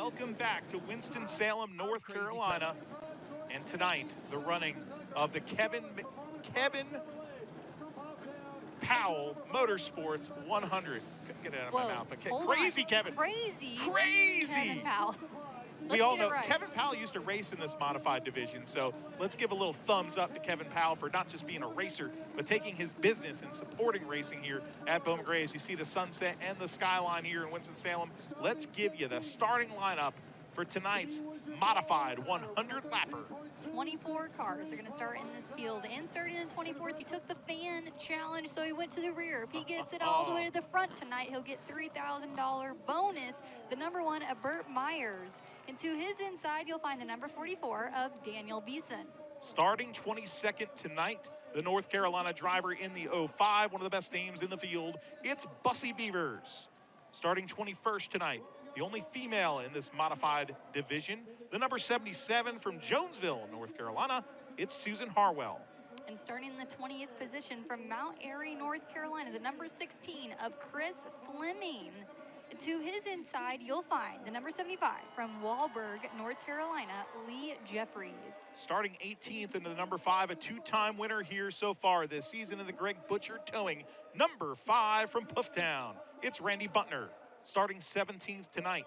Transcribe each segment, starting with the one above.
welcome back to Winston-Salem, North Carolina. And tonight, the running of the Kevin Powell Motorsports 100. Couldn't get it out of my mouth, but crazy Kevin. Crazy Kevin Powell. We all know Kevin Powell used to race in this modified division, so let's give a little thumbs up to Kevin Powell for not just being a racer, but taking his business and supporting racing here at Bowman Gray. As you see the sunset and the skyline here in Winston-Salem, let's give you the starting lineup for tonight's modified 100-lapper. 24 cars are going to start in this field. And starting in 24th, he took the fan challenge, so he went to the rear. If he gets it all the way to the front tonight, he'll get $3,000 bonus. The number 1 of Burt Myers. And to his inside, you'll find the number 44 of Daniel Beeson. Starting 22nd tonight, the North Carolina driver in the 05, one of the best names in the field, it's Bussy Beavers. Starting 21st tonight, the only female in this modified division, the number 77 from Jonesville, North Carolina, it's Susan Harwell. And starting in the 20th position from Mount Airy, North Carolina, the number 16 of Chris Fleming. And to his inside, you'll find the number 75 from Wahlberg, North Carolina, Lee Jeffries. Starting 18th into the number 5, a two-time winner here so far this season in the Greg Butcher Towing, number 5 from Pufftown, it's Randy Butner. Starting 17th tonight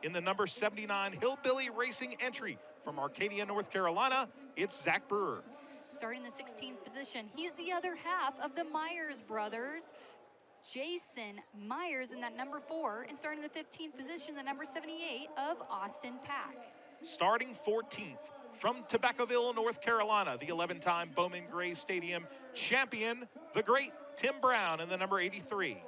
in the number 79 Hillbilly Racing entry from Arcadia, North Carolina, it's Zach Brewer. Starting the 16th position, he's the other half of the Myers brothers, Jason Myers in that number 4, and starting the 15th position, the number 78 of Austin Pack. Starting 14th from Tobaccoville, North Carolina, the 11-time Bowman Gray Stadium champion, the great Tim Brown in the number 83.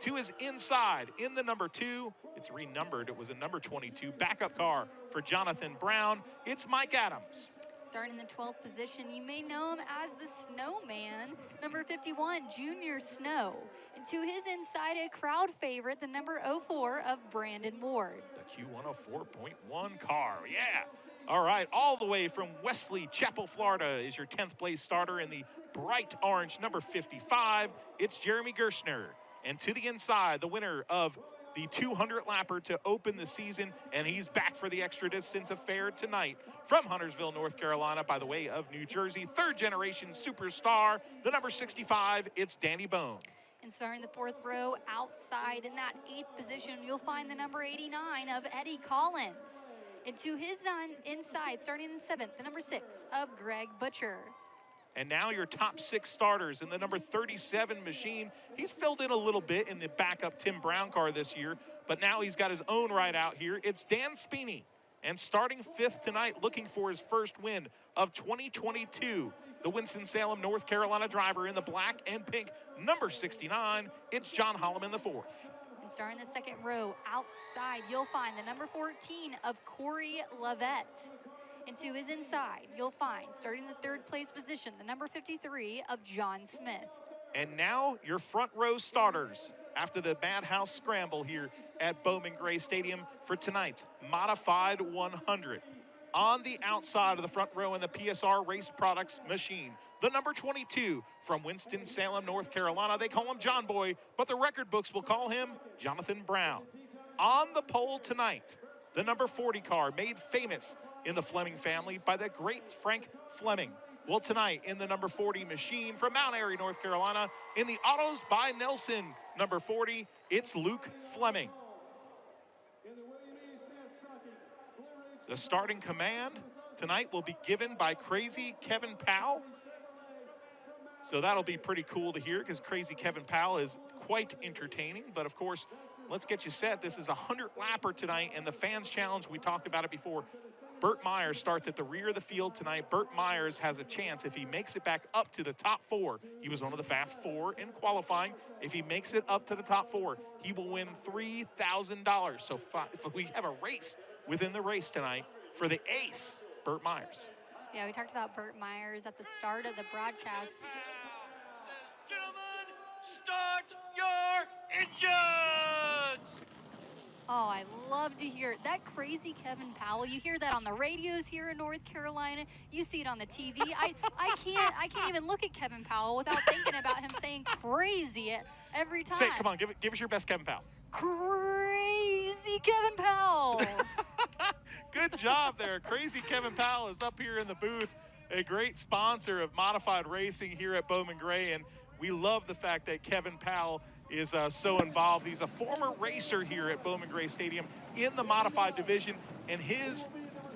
To his inside, in the number 2, it's renumbered, it was a number 22 backup car for Jonathan Brown, it's Mike Adams. Starting in the 12th position, you may know him as the Snowman, number 51, Junior Snow. And to his inside, a crowd favorite, the number 04 of Brandon Ward. The Q104.1 car, yeah. All right, all the way from Wesley Chapel, Florida is your 10th place starter in the bright orange number 55, it's Jeremy Gerstner. And to the inside, the winner of the 200-lapper to open the season, and he's back for the extra distance affair tonight from Huntersville, North Carolina, by the way of New Jersey, third-generation superstar, the number 65, it's Danny Bone. And starting the 4th row outside in that 8th position, you'll find the number 89 of Eddie Collins. And to his inside, starting in 7th, the number 6 of Greg Butcher. And now your top 6 starters in the number 37 machine. He's filled in a little bit in the backup Tim Brown car this year, but now he's got his own ride out here. It's Dan Speeney. And starting 5th tonight, looking for his first win of 2022, the Winston-Salem, North Carolina driver in the black and pink, number 69, it's John Holloman IV. And starting the 2nd row outside, you'll find the number 14 of Corey Lavette. And to his inside, you'll find, starting the 3rd place position, the number 53 of John Smith. And now your front row starters after the Madhouse scramble here at Bowman Gray Stadium for tonight's modified 100. On the outside of the front row in the PSR Race Products machine, the number 22 from Winston-Salem, North Carolina. They call him John Boy, but the record books will call him Jonathan Brown. On the pole tonight, the number 40 car made famous in the Fleming family by the great Frank Fleming. Well, tonight in the number 40 machine from Mount Airy, North Carolina, in the Autos by Nelson, number 40, it's Luke Fleming. The starting command tonight will be given by Crazy Kevin Powell. So that'll be pretty cool to hear because Crazy Kevin Powell is quite entertaining. But of course, let's get you set. This is a 100-lapper tonight, and the fans challenge, we talked about it before. Burt Myers starts at the rear of the field tonight. Burt Myers has a chance if he makes it back up to the top 4. He was one of the fast 4 in qualifying. If he makes it up to the top 4, he will win $3,000. So if we have a race within the race tonight for the ace, Burt Myers. Yeah, we talked about Burt Myers at the start of the broadcast. Says, gentlemen, start your engines! Oh, I love to hear it. That Crazy Kevin Powell. You hear that on the radios here in North Carolina. You see it on the TV. I can't even look at Kevin Powell without thinking about him saying crazy every time. Say it, come on, give us your best Kevin Powell. Crazy Kevin Powell. job there. Crazy Kevin Powell is up here in the booth, a great sponsor of modified racing here at Bowman Gray, and we love the fact that Kevin Powell is so involved. He's a former racer here at Bowman Gray Stadium in the modified division, and his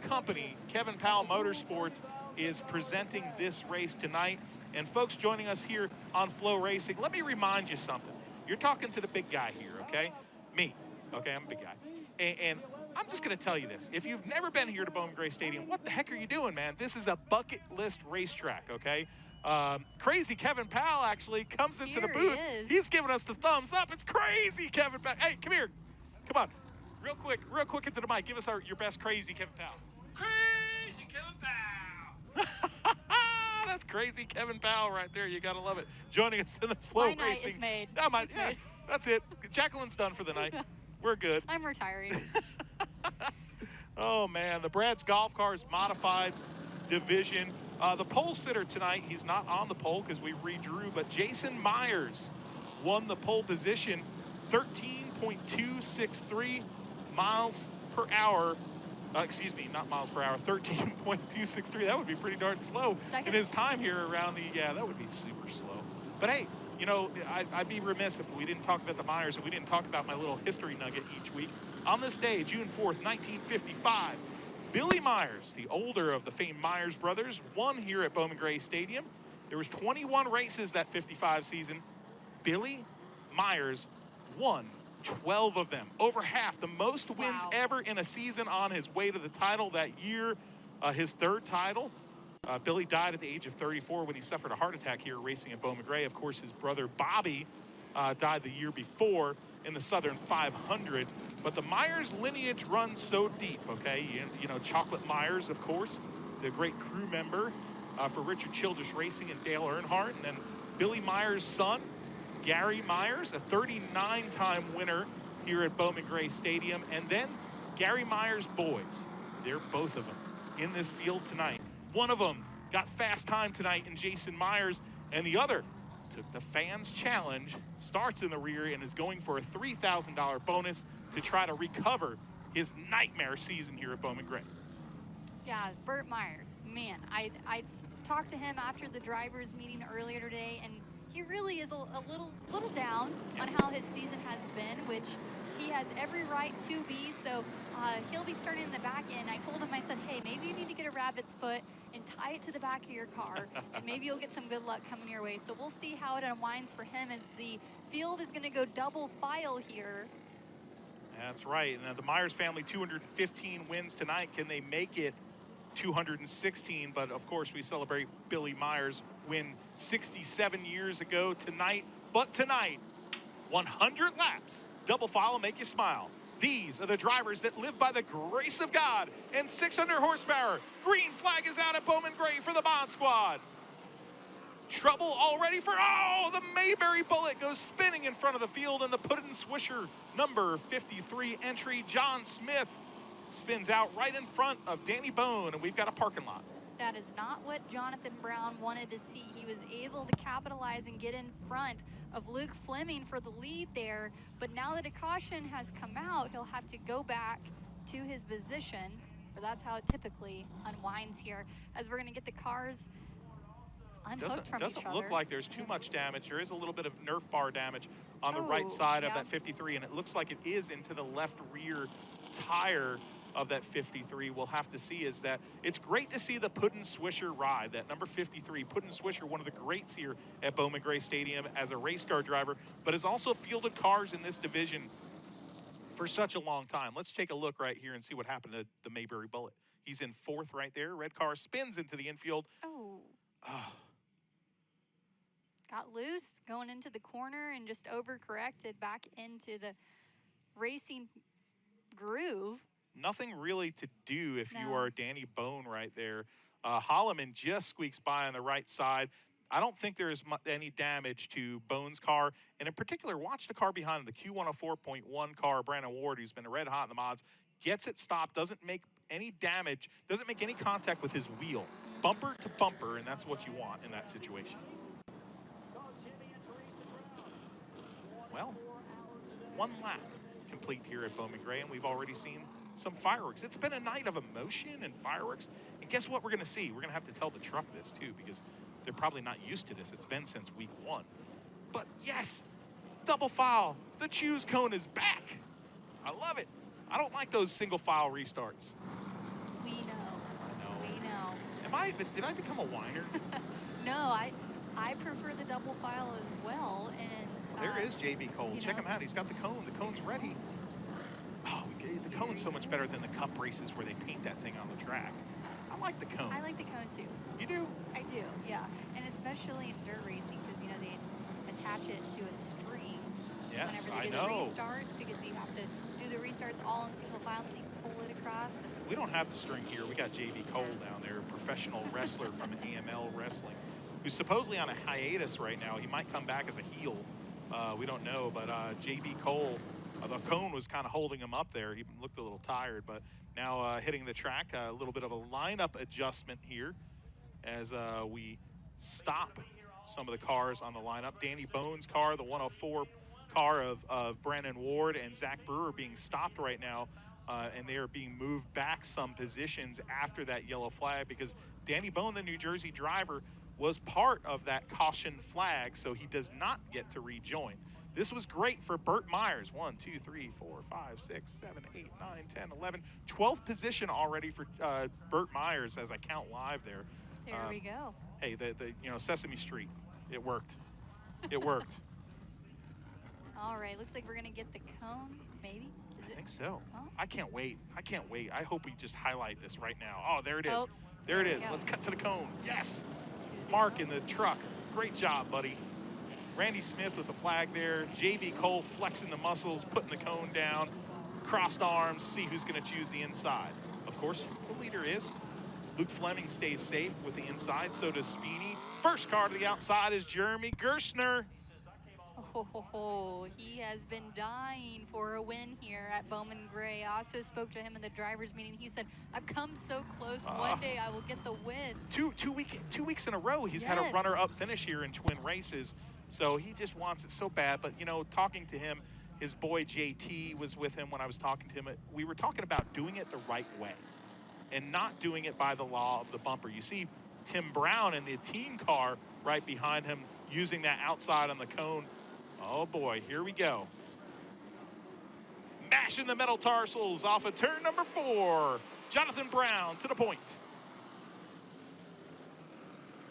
company, Kevin Powell Motorsports, is presenting this race tonight. And folks joining us here on Flow Racing, let me remind you something. You're talking to the big guy here, okay? Me, okay, I'm a big guy. And I'm just gonna tell you this. If you've never been here to Bowman Gray Stadium, what the heck are you doing, man? This is a bucket list racetrack, okay? Crazy Kevin Powell actually comes into the booth. He's giving us the thumbs up. It's crazy Kevin Powell. Hey, come here. Come on. Real quick into the mic. Give us your best crazy Kevin Powell. Crazy Kevin Powell. That's crazy Kevin Powell right there. You gotta love it. Joining us in the Flow My Racing. night is made. Yeah, that's it. Jacqueline's done for the night. We're good. I'm retiring. Oh man, the Brad's Golf Cars Modifieds division. The pole sitter tonight, he's not on the pole because we redrew, but Jason Myers won the pole position, 13.263 miles per hour. Excuse me, not miles per hour, 13.263. That would be pretty darn slow in his time here around that would be super slow. But hey, you know, I'd be remiss if we didn't talk about the Myers and we didn't talk about my little history nugget each week. On this day, June 4th, 1955, Billy Myers, the older of the famed Myers brothers, won here at Bowman Gray Stadium. There was 21 races that 55 season. Billy Myers won 12 of them, over half, the most wins ever in a season on his way to the title that year, his third title. Billy died at the age of 34 when he suffered a heart attack here racing at Bowman Gray. Of course, his brother Bobby died the year before in the Southern 500. But the Myers lineage runs so deep, okay? You know, Chocolate Myers, of course, the great crew member for Richard Childress Racing and Dale Earnhardt. And then Billy Myers' son, Gary Myers, a 39-time winner here at Bowman Gray Stadium. And then Gary Myers' boys, they're both of them in this field tonight. One of them got fast time tonight in Jason Myers, and the other took the fans challenge, starts in the rear, and is going for a $3,000 bonus to try to recover his nightmare season here at Bowman Gray. Yeah, Burt Myers, man, I talked to him after the drivers meeting earlier today, and he really is a little down on how his season has been, which he has every right to be. So he'll be starting in the back end. I told him, I said, hey, maybe you need to get a rabbit's foot and tie it to the back of your car, and maybe you'll get some good luck coming your way. So we'll see how it unwinds for him as the field is going to go double file here. That's right. And the Myers family, 215 wins tonight. Can they make it 216? But of course, we celebrate Billy Myers' win 67 years ago tonight. But tonight, 100 laps, double file will make you smile. These are the drivers that live by the grace of God and 600 horsepower. Green flag is out at Bowman Gray for the Mod Squad. Trouble already for, the Mayberry Bullet goes spinning in front of the field, and the Puddin' Swisher number 53 entry, John Smith, spins out right in front of Danny Bone, and we've got a parking lot. That is not what Jonathan Brown wanted to see. He was able to capitalize and get in front of Luke Fleming for the lead there, but now that a caution has come out, he'll have to go back to his position, or that's how it typically unwinds here, as we're going to get the cars unhooked from each other. Doesn't look like there's too much damage. There is a little bit of Nerf bar damage on the right side of that 53, and it looks like it is into the left rear tire of that 53. We'll have to see. Is that it's great to see the Puddin' Swisher ride, that number 53. Puddin' Swisher, one of the greats here at Bowman Gray Stadium as a race car driver, but has also fielded cars in this division for such a long time. Let's take a look right here and see what happened to the Mayberry Bullet. He's in fourth right there. Red car spins into the infield. Got loose going into the corner and just overcorrected back into the racing groove. Nothing really to do if you are Danny Bone right there. Holloman just squeaks by on the right side. I don't think there is any damage to Bone's car. And in particular, watch the car behind him, the Q104.1 car, Brandon Ward, who's been red hot in the mods, gets it stopped, doesn't make any damage, doesn't make any contact with his wheel. Bumper to bumper, and that's what you want in that situation. Well, one lap complete here at Bowman Gray, and we've already seen some fireworks. It's been a night of emotion and fireworks. And guess what we're going to see? We're going to have to tell the truck this too, because they're probably not used to this. It's been since week 1. But yes, double file. The choose cone is back. I love it. I don't like those single file restarts. We know. I know. We know. Did I become a whiner? No, I prefer the double file as well. And There is JB Cole. Check him out. He's got the cone. The cone's ready. Oh, the cone's so much better than the cup races where they paint that thing on the track. I like the cone. I like the cone too. You do? I do, yeah. And especially in dirt racing, because they attach it to a string. Yes, whenever they I do know. the restarts, because you have to do the restarts all in single file, and then you pull it across. We don't have the string here. We got JB Cole down there, a professional wrestler from AML Wrestling, who's supposedly on a hiatus right now. He might come back as a heel. We don't know, but JB Cole, the cone was kind of holding him up there. He looked a little tired, but now hitting the track, a little bit of a lineup adjustment here as we stop some of the cars on the lineup. Danny Bone's car, the 104 car of Brandon Ward and Zach Brewer being stopped right now, and they are being moved back some positions after that yellow flag because Danny Bone, the New Jersey driver, was part of that caution flag, so he does not get to rejoin. This was great for Burt Myers. 1, 2, 3, 4, 5, 6, 7, 8, 9, 10, 11. 12th position already for Burt Myers as I count live there. There we go. Hey, the Sesame Street, it worked. It worked. All right, looks like we're going to get the cone, maybe? I think so. Oh. I can't wait. I can't wait. I hope we just highlight this right now. Oh, there it is. Oh, there it is. go. Let's cut to the cone. Yes. To the Mark cone. in the truck. Great job, buddy. Randy Smith with the flag there. JB Cole flexing the muscles, putting the cone down. Crossed arms, see who's going to choose the inside. Of course, the leader is. Luke Fleming stays safe with the inside. So does Speeny. First car to the outside is Jeremy Gerstner. Oh, he has been dying for a win here at Bowman Gray. I also spoke to him in the driver's meeting. He said, I've come so close. One day I will get the win. Two weeks in a row, he's had a runner-up finish here in twin races. So he just wants it so bad. But, talking to him, his boy JT was with him when I was talking to him. We were talking about doing it the right way and not doing it by the law of the bumper. You see Tim Brown in the team car right behind him using that outside on the cone. Oh boy, here we go. Mashing the metal tarsals off of turn number 4. Jonathan Brown to the point.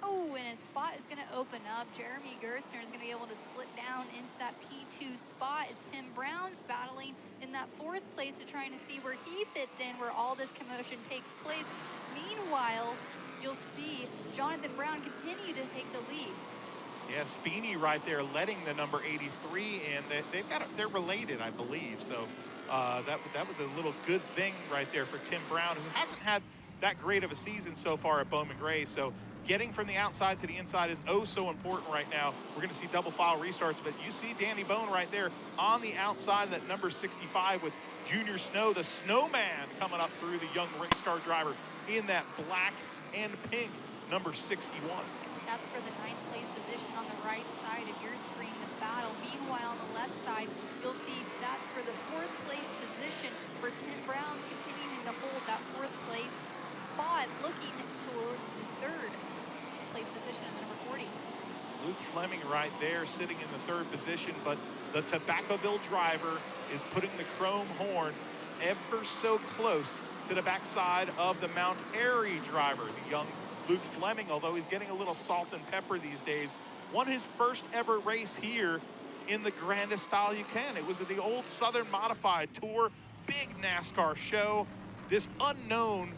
Oh, and his spot is going to open up. Jeremy Gerstner is going to be able to slip down into that P2 spot as Tim Brown's battling in that 4th place to trying to see where he fits in, where all this commotion takes place. Meanwhile, you'll see Jonathan Brown continue to take the lead. Yeah, Speeny right there letting the number 83 in. They're related, I believe. So that was a little good thing right there for Tim Brown, who hasn't had that great of a season so far at Bowman Gray. So getting from the outside to the inside is oh so important right now. We're going to see double file restarts, but you see Danny Bone right there on the outside of that number 65 with Junior Snow, the snowman, coming up through the young race car driver in that black and pink number 61. That's for the 9th place position on the right side of your screen, the battle. Meanwhile, on the left side, you'll see that's for the 4th place position for Tim Brown, continuing to hold that 4th place spot, looking toward the 3rd place position in the number 40. Luke Fleming right there sitting in the 3rd position, but the Tobaccoville driver is putting the chrome horn ever so close to the backside of the Mount Airy driver, the young Luke Fleming, although he's getting a little salt and pepper these days, won his first ever race here in the grandest style you can. It was at the old Southern Modified Tour, big NASCAR show. This unknown,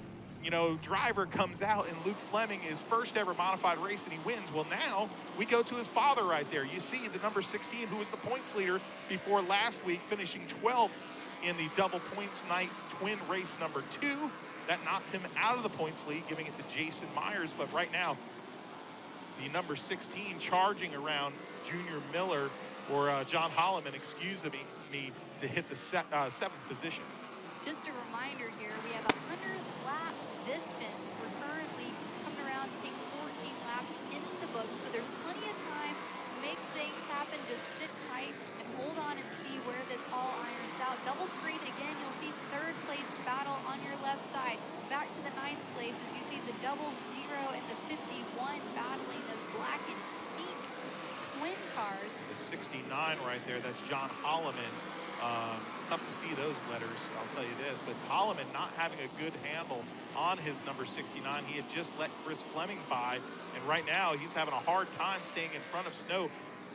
driver comes out, and Luke Fleming, his first ever modified race, and he wins. Well, now we go to his father right there. You see the number 16, who was the points leader before last week, finishing 12th in the double points night twin race number 2. That knocked him out of the points lead, giving it to Jason Myers. But right now, the number 16 charging around Junior Miller, or John Holloman, excuse me, to hit the 7th position. Just a reminder here, we have a 100-lap distance. We're currently coming around to take 14 laps in the book, so there's plenty of time to make things happen. Just sit tight and hold on and see where this all irons out. Double screen again, you'll see 3rd place battle cars. The 69 right there, that's John Holloman. Tough to see those letters, I'll tell you this, but Holloman not having a good handle on his number 69. He had just let Chris Fleming by, and right now he's having a hard time staying in front of Snow.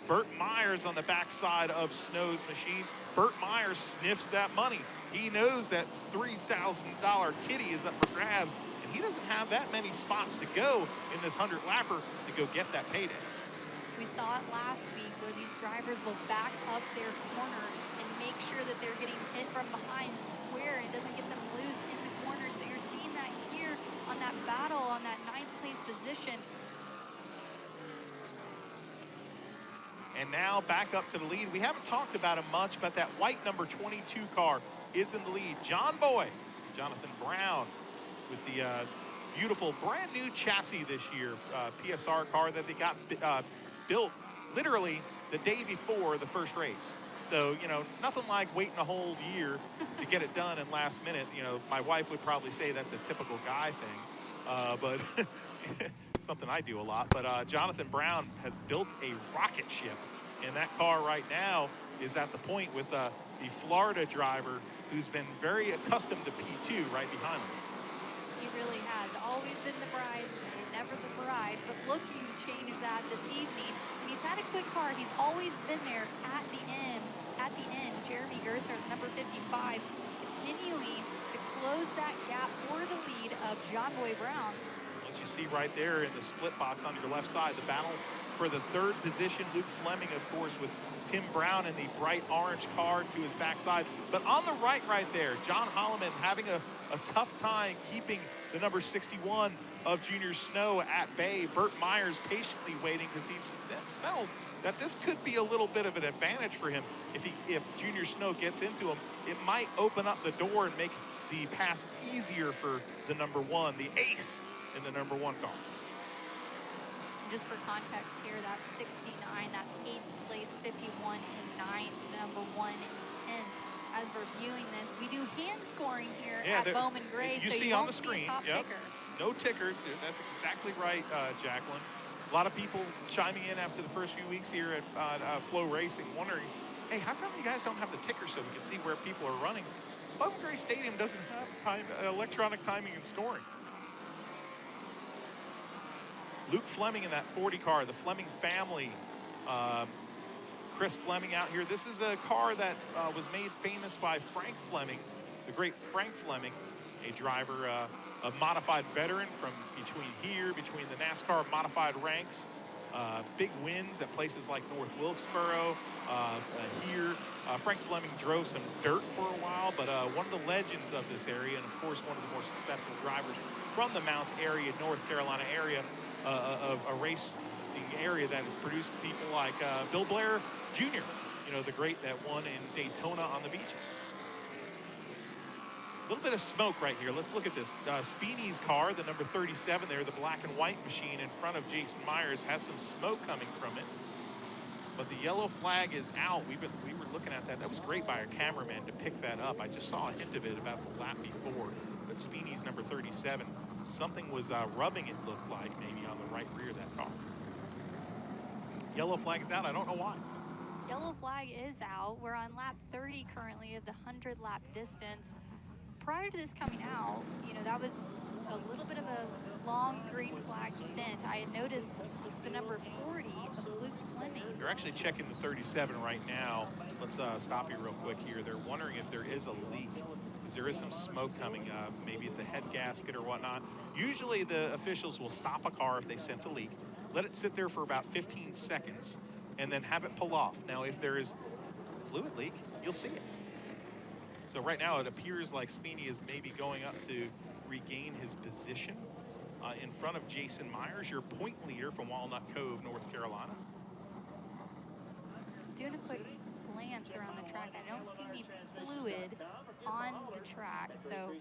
Burt Myers on the backside of Snow's machine. Burt Myers sniffs that money. He knows that $3,000 kitty is up for grabs, and he doesn't have that many spots to go in this 100-lapper to go get that payday. We saw it last week where these drivers will back up their corner and make sure that they're getting hit from behind square and it doesn't get them loose in the corner. So you're seeing that here on that battle, on that 9th place position. And now back up to the lead. We haven't talked about him much, but that white number 22 car is in the lead. John Boy, Jonathan Brown, with the beautiful brand new chassis this year, PSR car that they got built literally the day before the first race. So, you know, nothing like waiting a whole year to get it done in last minute. You know, my wife would probably say that's a typical guy thing, but something I do a lot. But Jonathan Brown has built a rocket ship, and that car right now is at the point with the Florida driver who's been very accustomed to P2 right behind him. He really has. Always been the bridesmaid, never the bride, but looking to change that this evening. He's had a quick car. He's always been there at the end. At the end, Jeremy Gerser, number 55, continuing to close that gap for the lead of John Boy Brown. What you see right there in the split box on your left side, the battle for the 3rd position. Luke Fleming, of course, with Tim Brown in the bright orange car to his backside. But on the right there, John Holloman having a tough time keeping the number 61 of Junior Snow at bay. Burt Myers patiently waiting because he smells that this could be a little bit of an advantage for him. If Junior Snow gets into him, it might open up the door and make the pass easier for the number 1, the ace in the number 1 car. Just for context here, that's 69, that's 8th place, 51 and 9th, number 1 and 10. As we're viewing this, we do hand scoring here at Bowman Gray. You so see you on won't the screen, see a top ticker. No ticker. That's exactly right, Jacqueline. A lot of people chiming in after the first few weeks here at Flow Racing, wondering, hey, how come you guys don't have the ticker so we can see where people are running? Bowman Gray Stadium doesn't have electronic timing and scoring. Luke Fleming in that 40 car, the Fleming family. Chris Fleming out here. This is a car that was made famous by Frank Fleming, the great Frank Fleming, a driver, a modified veteran from between the NASCAR modified ranks. Big wins at places like North Wilkesboro. Here, Frank Fleming drove some dirt for a while, but one of the legends of this area, and of course one of the more successful drivers from the Mount area, North Carolina area, of a racing area that has produced people like Bill Blair Jr., you know, the great that won in Daytona on the beaches. A little bit of smoke right here. Let's look at this. Speeney's car, the number 37 there, the black and white machine in front of Jason Myers, has some smoke coming from it. But the yellow flag is out. We were looking at that. That was great by our cameraman to pick that up. I just saw a hint of it about the lap before. But Speeney's number 37, something was rubbing, it looked like, maybe on the right rear of that car. Yellow flag is out. I don't know why. Yellow flag is out. We're on lap 30 currently of the 100-lap distance. Prior to this coming out, you know, that was a little bit of a long green flag stint. I had noticed the number 40 of Luke Fleming. They're actually checking the 37 right now. Let's stop you real quick here. They're wondering if there is a leak, because there is some smoke coming. Maybe it's a head gasket or whatnot. Usually the officials will stop a car if they sense a leak, let it sit there for about 15 seconds, and then have it pull off. Now, if there is a fluid leak, you'll see it. So right now it appears like Speeney is maybe going up to regain his position in front of Jason Myers, your point leader from Walnut Cove, North Carolina. Doing a quick glance around the track, I don't see any fluid on the track, so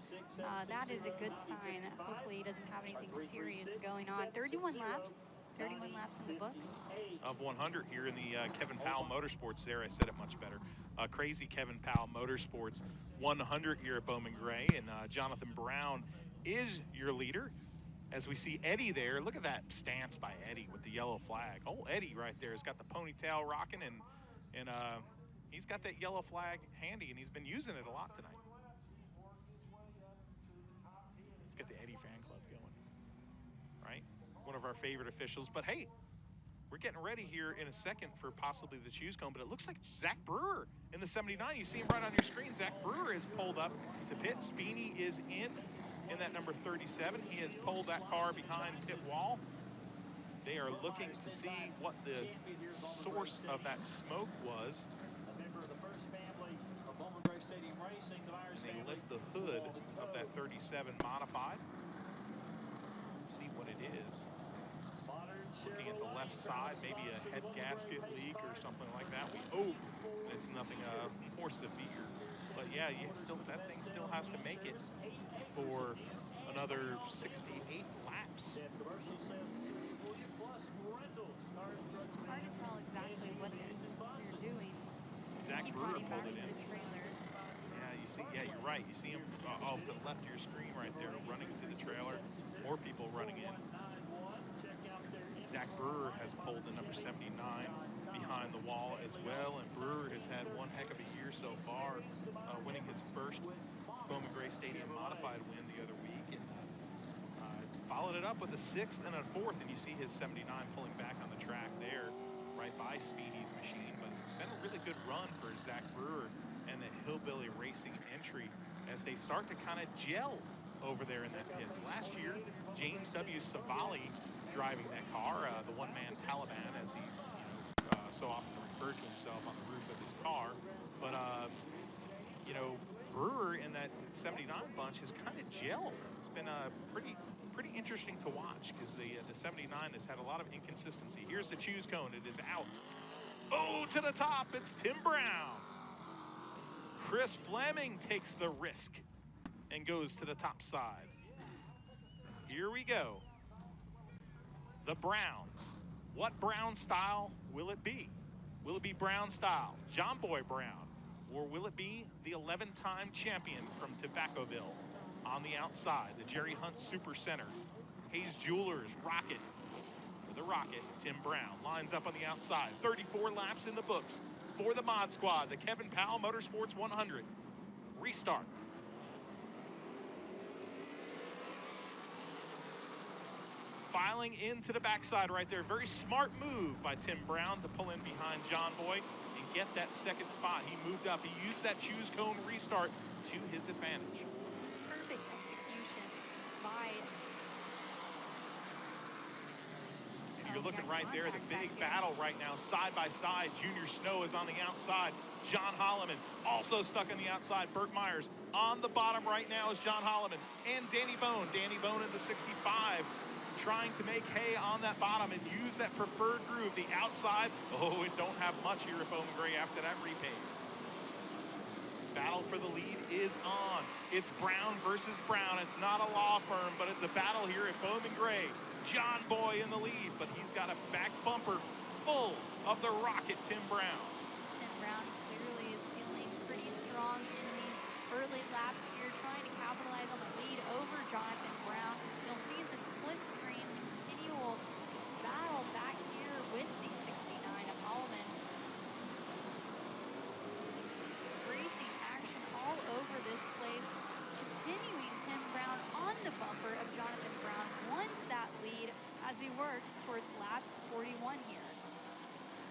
that is a good sign that hopefully he doesn't have anything serious going on. 31 laps in the books. Of 100 here in the Kevin Powell Motorsports there. I said it much better. Crazy Kevin Powell Motorsports 100 here at Bowman Gray, and Jonathan Brown is your leader. as we see Eddie there. Look at that stance by Eddie with the yellow flag. Oh, Eddie right there has got the ponytail rocking, and he's got that yellow flag handy, and he's been using it a lot tonight. Let's get the Eddie fan club going, right? One of our favorite officials. But hey, we're getting ready here in a second for possibly the choose cone, but it looks like Zach Brewer in the 79. You see him right on your screen. Zach Brewer has pulled up to pit. Speeny is in that number 37. He has pulled that car behind pit wall. They are looking to see what the source of that smoke was. And they lift the hood of that 37 modified. See what it is. Looking at the left side, maybe a head gasket leak or something like that. We hope it's nothing more severe. But yeah, that thing still has to make it for another 68 laps. Hard to tell exactly what they're doing. Zach Keep Brewer running back pulled it to in. the trailer. Yeah, you're right. You see him off to the left of your screen right there, running to the trailer. More people running in. Zach Brewer has pulled the number 79 behind the wall as well, and Brewer has had one heck of a year so far, winning his first Bowman Gray Stadium modified win the other week, and followed it up with a 6th and a 4th, and you see his 79 pulling back on the track there, right by Speedy's machine. But it's been a really good run for Zach Brewer and the Hillbilly Racing entry as they start to kind of gel over there in that pits. Last year, James W. Savali driving that car, the one-man Taliban, as he so often referred to himself on the roof of his car. But, Brewer in that 79 bunch has kind of gelled. It's been pretty interesting to watch because the 79 has had a lot of inconsistency. Here's the choose cone. It is out. Oh, to the top. It's Tim Brown. Chris Fleming takes the risk and goes to the top side. Here we go. The Browns. What Brown style will it be? Will it be Brown style, John Boy Brown, or will it be the 11-time champion from Tobaccoville? On the outside, the Jerry Hunt Super Center. Hayes Jewelers Rocket. For the Rocket, Tim Brown lines up on the outside. 34 laps in the books for the Mod Squad, the Kevin Powell Motorsports 100. Restart. Filing into the backside right there. Very smart move by Tim Brown to pull in behind John Boy and get that second spot. He moved up. He used that choose cone restart to his advantage. Perfect execution by. And you're looking right there, the big battle right now, side by side. Junior Snow is on the outside. John Holloman also stuck on the outside. Burt Myers on the bottom right now is John Holloman and Danny Bone. Danny Bone in the 65. Trying to make hay on that bottom and use that preferred groove. The outside, oh, it don't have much here at Bowman Gray after that repave. Battle for the lead is on. It's Brown versus Brown. It's not a law firm, but it's a battle here at Bowman Gray. John Boy in the lead, but he's got a back bumper full of the Rocket Tim Brown. Tim Brown clearly is feeling pretty strong in these early laps here, trying to capitalize on the lead over Jonathan Brown. You'll see the split screen continual battle back here with the 69 of Holloman. Racing action all over this place. Continuing Tim Brown on the bumper of Jonathan Brown wants that lead as we work towards lap 41 here.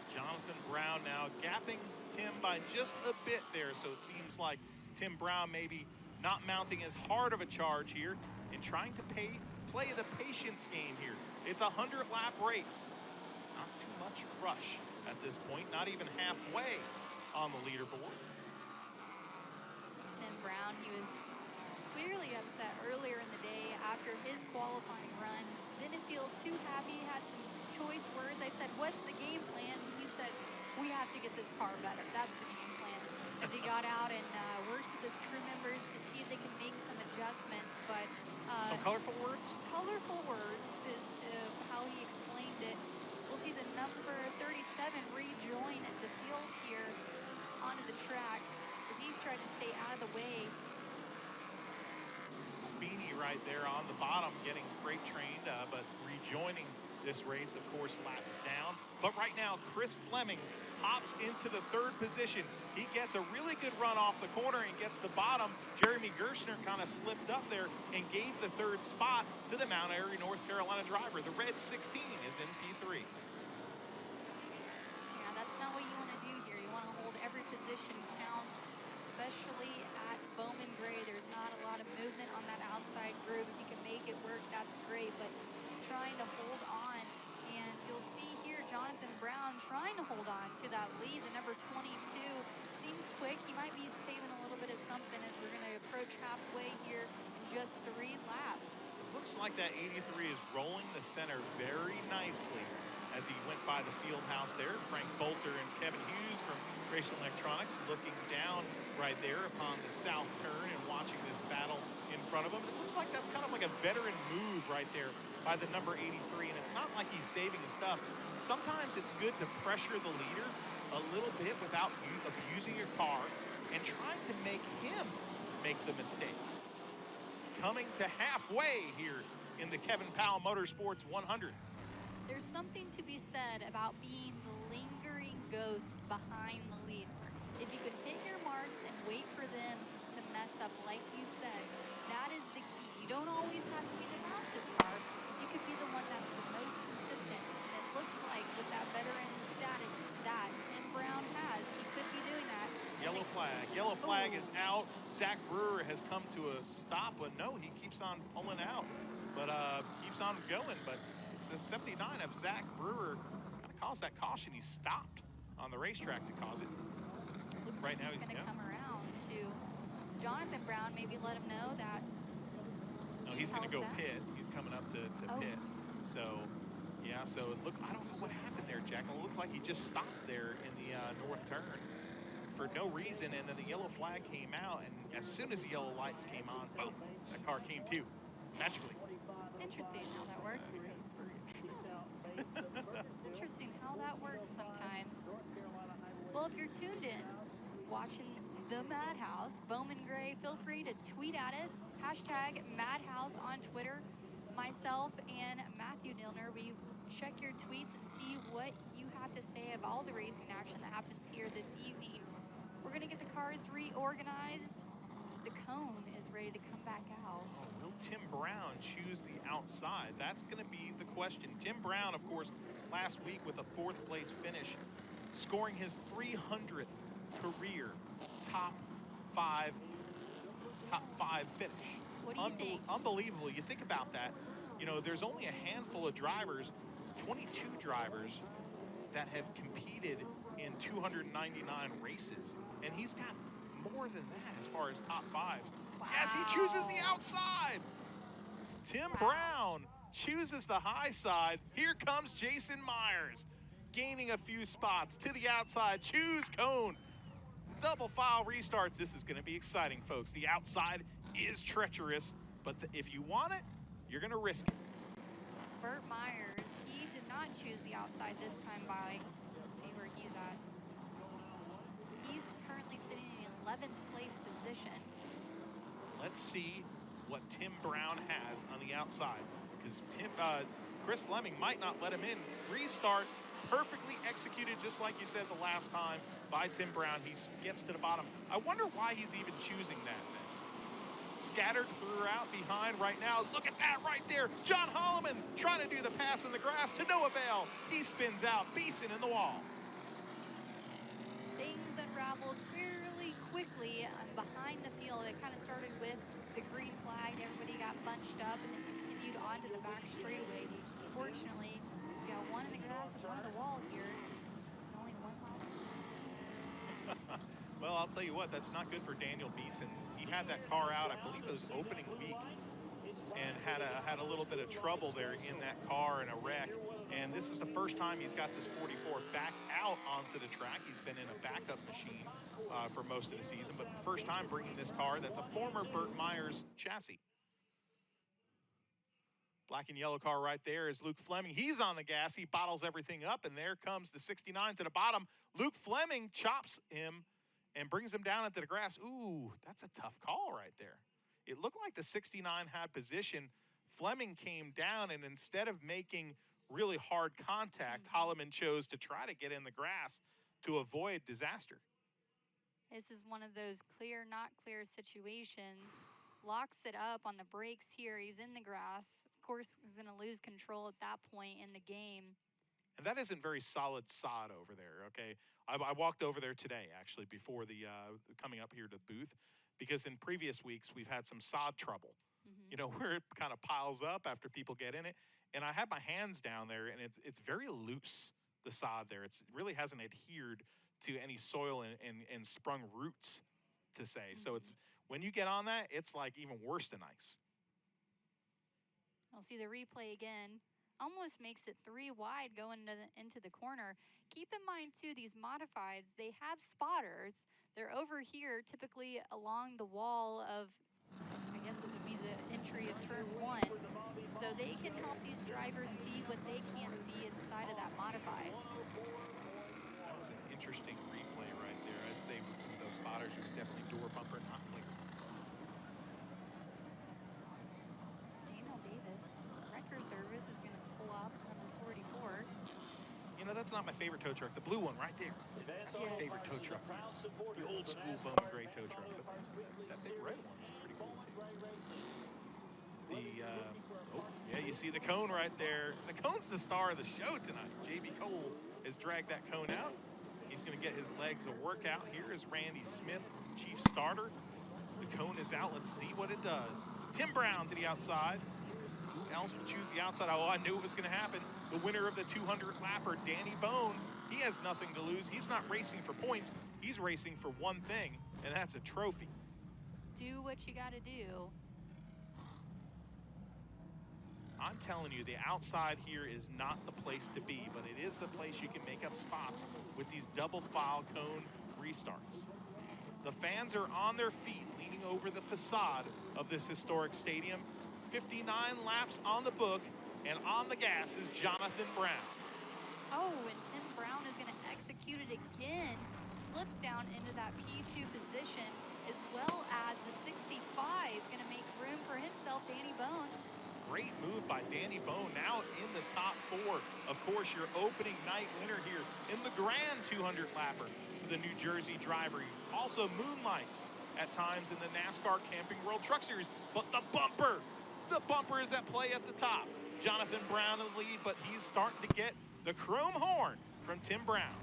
Jonathan Brown now gapping Tim by just a bit there, so it seems like Tim Brown maybe not mounting as hard of a charge here and trying to play the patience game here. It's a 100-lap race. Not too much rush at this point, not even halfway on the leaderboard. Tim Brown, he was clearly upset earlier in the day after his qualifying run. Didn't feel too happy, had some choice words. I said, what's the game plan? And he said, we have to get this car better. That's the game plan. As he got out and worked with his crew members to see if they can make some adjustments. But some colorful words? Colorful words is how he explained it. We'll see the number 37 rejoin the field here onto the track as he's trying to stay out of the way. Speedy right right there on the bottom, getting freight trained, but rejoining this race, of course, laps down. But right now, Chris Fleming hops into the third position. He gets a really good run off the corner and gets the bottom. Jeremy Gershner kind of slipped up there and gave the third spot to the Mount Airy, North Carolina driver. The red 16 is in P3. Yeah, that's not what you want to do here. You want to hold every position counts, especially at Bowman Gray. There's not a lot of movement on that outside groove. If you can make it work, that's great, but trying to hold on. And you'll see here Jonathan Brown trying to hold on to that lead. The number 22 seems quick. He might be saving a little bit of something as we're going to approach halfway here in just 3 laps. Looks like that 83 is rolling the center very nicely as he went by the field house there. Frank Bolter and Kevin Hughes from Racing Electronics looking down right there upon the south turn and watching this battle in front of him. It looks like that's kind of like a veteran move right there by the number 83, and it's not like he's saving his stuff. Sometimes it's good to pressure the leader a little bit without abusing your car and trying to make him make the mistake. Coming to halfway here in the Kevin Powell Motorsports 100. There's something to be said about being the lingering ghost behind the leader. If you could hit your marks and wait for them to mess up, like you said, that is the key. You don't always have to be the fastest car. You could be the one that's the most consistent. And it looks like with that veteran status that Tim Brown has, he could be doing that. Yellow flag. Yellow flag is out. Zach Brewer has come to a stop, but no, he keeps on pulling out. But keeps on going. But 79 of Zach Brewer kind of caused that caution. He stopped on the racetrack to cause it. Looks Right like now he's going to yeah. come around to Jonathan Brown. Maybe let him know that. No, he's going to go pit. He's coming up to pit. So, yeah, so it looked, I don't know what happened there, Jack. It looked like he just stopped there in the north turn for no reason, and then the yellow flag came out, and as soon as the yellow lights came on, boom, that car came too, magically. Interesting how that works. Interesting how that works sometimes. Well, if you're tuned in, watching the Madhouse, Bowman Gray, feel free to tweet at us, hashtag Madhouse on Twitter. Myself and Matthew Dillner, we check your tweets and see what you have to say of all the racing action that happens here this evening. We're going to get the cars reorganized. The cone is ready to come back out. Oh, will Tim Brown choose the outside? That's going to be the question. Tim Brown, of course, last week with a 4th place finish, scoring his 300th career top five finish. What do you think? Unbelievable. You think about that. You know, there's only a handful of drivers, 22 drivers, that have competed in 299 races, and he's got more than that as far as top 5s. Wow. Yes, he chooses the outside. Tim Brown chooses the high side. Here comes Jason Myers, gaining a few spots to the outside. Choose cone. Double file restarts. This is going to be exciting, folks. The outside is treacherous, but if you want it, you're going to risk it. Burt Myers, he did not choose the outside this time by, let's see where he's at. He's currently sitting in 11th place position. Let's see what Tim Brown has on the outside, because Chris Fleming might not let him in. Restart, perfectly executed, just like you said the last time by Tim Brown. He gets to the bottom. I wonder why he's even choosing that. Scattered throughout behind right now. Look at that right there. John Holloman trying to do the pass in the grass to no avail. He spins out. Beeson in the wall. Things unraveled fairly quickly behind the field. It kind of started with the green flag. Everybody got bunched up and then continued onto the back straightaway. Unfortunately, we got one in the grass and one in the wall here. And only one lap. Well, I'll tell you what, that's not good for Daniel Beeson. He had that car out, I believe it was opening week, and had a little bit of trouble there in that car and a wreck. And this is the first time he's got this 44 back out onto the track. He's been in a backup machine for most of the season, but first time bringing this car that's a former Burt Myers chassis. Black and yellow car right there is Luke Fleming. He's on the gas. He bottles everything up, and there comes the 69 to the bottom. Luke Fleming chops him and brings him down into the grass. Ooh, that's a tough call right there. it looked like the 69 had position. Fleming came down, and instead of making really hard contact, Holloman chose to try to get in the grass to avoid disaster. This is one of those clear, not clear situations. Locks it up on the brakes here. He's in the grass. Of course, he's going to lose control at that point in the game. And that isn't very solid sod over there, okay? I walked over there today, actually, before the coming up here to the booth, because in previous weeks we've had some sod trouble, you know, where it kind of piles up after people get in it. And I had my hands down there, and it's very loose, the sod there. It really hasn't adhered to any soil and sprung roots, to say. So it's when you get on that, it's like even worse than ice. I'll see the replay again. Almost makes it 3 wide going into the corner. Keep in mind, too, these modifieds, they have spotters. They're over here, typically along the wall of, I guess this would be the entry of turn 1. So they can help these drivers see what they can't see inside of that modified. That was an interesting replay right there. I'd say with those spotters, it was definitely door bumper, not clear. Daniel Davis, wrecker service, is going to pull off number 44. You know, that's not my favorite tow truck. The blue one right there. That's my favorite tow truck. The old school Bowman gray tow truck. But that big red one's pretty cool too. Oh yeah, you see the cone right there. The cone's the star of the show tonight. JB Cole has dragged that cone out. He's going to get his legs a workout here as Randy Smith, chief starter. The cone is out. Let's see what it does. Tim Brown to the outside. Who else would choose the outside? Oh, I knew it was going to happen. The winner of the 200 lapper, Danny Bone. He has nothing to lose. He's not racing for points. He's racing for one thing, and that's a trophy. Do what you got to do. I'm telling you, the outside here is not the place to be, but it is the place you can make up spots with these double file cone restarts. The fans are on their feet, leaning over the facade of this historic stadium. 59 laps on the book, and on the gas is Jonathan Brown. Oh, and Tim Brown is going to execute it again. Slips down into that P2 position, as well as the 65. Going to make room for himself, Danny Bone. Great move by Danny Bone, now in the top 4. Of course, your opening night winner here in the Grand 200 lapper for the New Jersey driver. He also moonlights at times in the NASCAR Camping World Truck Series. But the bumper is at play at the top. Jonathan Brown in the lead, but he's starting to get the chrome horn from Tim Brown.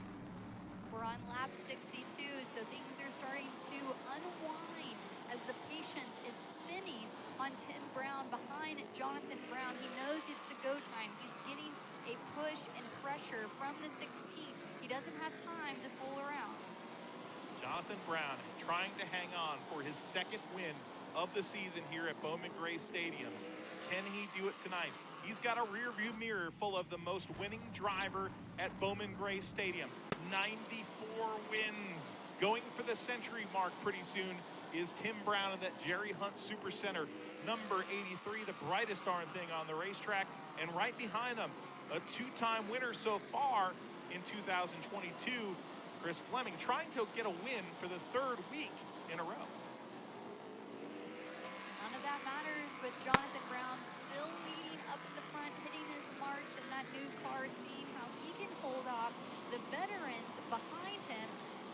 We're on lap 62, so things are starting to unwind as the patience is thinning on Tim Brown behind Jonathan Brown. He knows it's the go time. He's getting a push and pressure from the 16th. He doesn't have time to fool around. Jonathan Brown trying to hang on for his second win of the season here at Bowman Gray Stadium. Can he do it tonight? He's got a rear-view mirror full of the most winning driver at Bowman Gray Stadium. 94 wins. Going for the century mark pretty soon is Tim Brown in that Jerry Hunt Super Center, number 83, the brightest darn thing on the racetrack. And right behind him, a 2-time winner so far in 2022, Chris Fleming, trying to get a win for the 3rd week in a row. None of that matters, but Jonathan Brown still leading up in the front, hitting his marks in that new car, seeing how he can hold off the veterans behind him.